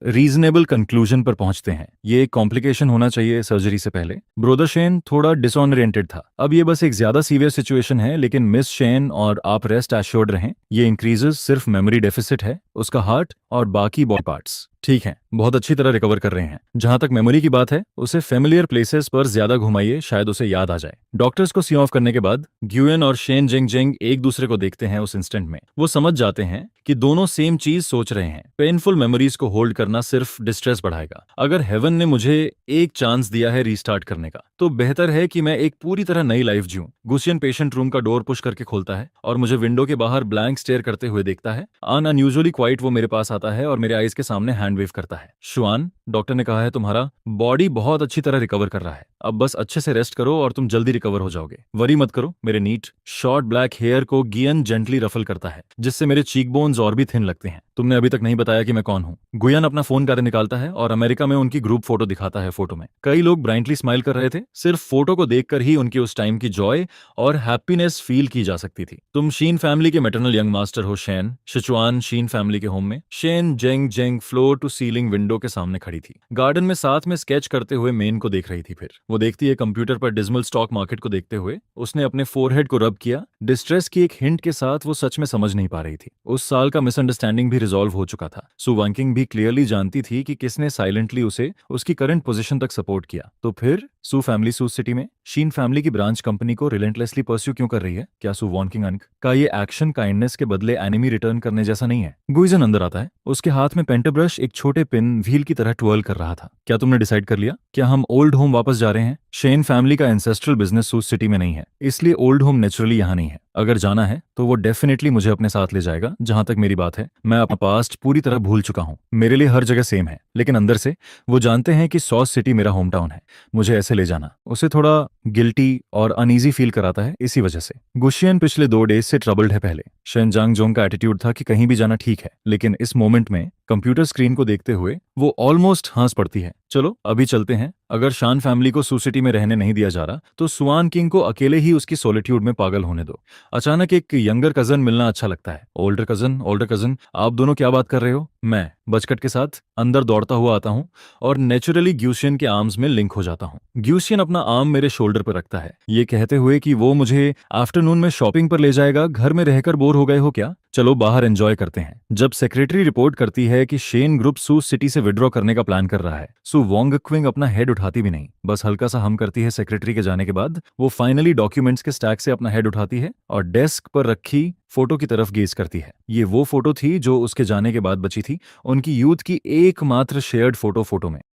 रीजनेबल कंक्लूजन पर पहुंचते हैं, ये एक कॉम्प्लिकेशन होना चाहिए सर्जरी से पहले। ब्रोदर शेन थोड़ा डिसऑरिएंटेड था, अब ये बस एक ज्यादा सीवियर सिचुएशन है, लेकिन मिस शेन और आप रेस्ट एश्योर्ड रहें, ये इंक्रीजेस सिर्फ मेमोरी डेफिसिट है, उसका हार्ट और बाकी बॉडी पार्ट्स ठीक है, बहुत अच्छी तरह रिकवर कर रहे हैं। जहां तक मेमोरी की बात है, उसे फेमिलियर प्लेसेस पर ज्यादा घुमाइए, शायद उसे याद आ जाए। डॉक्टर्स को सी ऑफ करने के बाद ग्यूएन और शेन जेंग जेंग एक दूसरे को देखते हैं। उस इंस्टेंट में वो समझ जाते हैं कि दोनों सेम चीज सोच रहे हैं। पेनफुल मेमोरीज को होल्ड करना सिर्फ डिस्ट्रेस बढ़ाएगा। अगर हेवन ने मुझे एक चांस दिया है रीस्टार्ट करने का, तो बेहतर है कि मैं एक पूरी तरह नई लाइफ जीऊं। गुसियन पेशेंट रूम का डोर पुश करके खोलता है और मुझे विंडो के बाहर ब्लैंक स्टेयर करते हुए देखता है। अनयूजुअली क्वाइट वो मेरे पास आता है और मेरे आईज के सामने हैंड वेव करता है। शुआन, डॉक्टर ने कहा है तुम्हारा बॉडी बहुत अच्छी तरह रिकवर कर रहा है, अब बस अच्छे से रेस्ट करो और तुम जल्दी रिकवर हो जाओगे। वरी मत करो। मेरे नीट शॉर्ट ब्लैक हेयर को गियन जेंटली रफल करता है, जिससे मेरे चीक बोन्स और भी थिन लगते हैं। तुमने अभी तक नहीं बताया कि मैं कौन हूँ। गुयन अपना फोन कार्ड निकालता है और अमेरिका में उनकी ग्रुप फोटो दिखाता है। फोटो में कई लोग ब्राइटली स्माइल कर रहे थे। सिर्फ फोटो को देखकर ही उनकी उस टाइम की जॉय और हैप्पीनेस फील की जा सकती थी। तुम शीन फैमिली के मैटरनल यंग मास्टर हो शैन। शिचुआन शीन फैमिली के होम में Shen Zhengzheng floor to ceiling window के सामने खड़ी थी, गार्डन में साथ में स्केच करते हुए मेन को देख रही थी। फिर वो देखती है कंप्यूटर पर डिस्मल स्टॉक मार्केट को देखते हुए। उसने अपने फोरहेड को रब किया। डिस्ट्रेस की एक हिंट के साथ वो सच में समझ नहीं पा रही थी। उस साल का मिसअंडरस्टैंडिंग भी रिजॉल्व हो चुका था। सु वंकिंग भी क्लियरली जानती थी कि किसने साइलेंटली उसे उसकी करंट पोजीशन तक सपोर्ट किया। तो फिर सु फैमिली सू सिटी में शीन फैमिली की ब्रांच कंपनी को रिलेंटलेसली परस्यू क्यों कर रही है? क्या सु वॉकिंग अंक का ये एक्शन काइंडनेस के बदले एनिमी रिटर्न करने जैसा नहीं है? गुइजन अंदर आता है, उसके हाथ में पेंटर ब्रश एक छोटे पिन व्हील की तरह ट्वर्ल कर रहा था। क्या तुमने डिसाइड कर लिया? क्या हम ओल्ड होम वापस जा रहे हैं? शेन फैमिली का एंसेस्ट्रल बिजनेस सूस सिटी में नहीं है, इसलिए ओल्ड होम नेचुरली यहाँ नहीं है। अगर जाना है तो वो डेफिनेटली मुझे अपने साथ ले जाएगा। जहां तक मेरी बात है, मैं अपना पास्ट पूरी तरह भूल चुका हूँ। मेरे लिए हर जगह सेम है, लेकिन अंदर से वो जानते हैं कि सॉस सिटी मेरा होम टाउन है। मुझे ऐसे ले जाना उसे थोड़ा गिल्टी और अनईजी फील कराता है। इसी वजह से गुशियन पिछले 2 डेज से ट्रबल्ड है। पहले शेनजांग जोंग का एटीट्यूड था कि कहीं भी जाना ठीक है, लेकिन इस मोमेंट में कंप्यूटर स्क्रीन को देखते हुए वो ऑलमोस्ट हंस पड़ती है। चलो अभी चलते हैं, अगर शान फैमिली को सू सिटी में रहने नहीं दिया जा रहा तो सुआन किंग को अकेले ही उसकी सॉलिट्यूड में पागल होने दो। अचानक एक यंगर कजन मिलना अच्छा लगता है। ओल्डर कजन, आप दोनों क्या बात कर रहे हो? मैं बचकट के साथ अंदर दौड़ता हुआ आता हूँ और नेचुरली ग्यूशियन के आर्म्स में लिंक हो जाता हूँ। ग्यूशियन अपना आर्म मेरे शोल्डर पर रखता है, ये कहते हुए कि वो मुझे आफ्टरनून में शॉपिंग पर ले जाएगा। घर में रहकर बोर हो गए हो क्या? चलो बाहर एंजॉय करते हैं। जब सेक्रेटरी रिपोर्ट करती है कि शेन ग्रुप सू सिटी से विड्रॉ करने का प्लान कर रहा है, सू वोंग क्विंग अपना हेड उठाती भी नहीं, बस हल्का सा हम करती है। सेक्रेटरी के जाने के बाद वो फाइनली डॉक्यूमेंट्स के स्टैक से अपना हेड उठाती है और डेस्क पर रखी फोटो की तरफ गेज करती है। ये वो फोटो थी जो उसके जाने के बाद बची थी, उनकी यूथ की एकमात्र शेयर्ड फोटो में।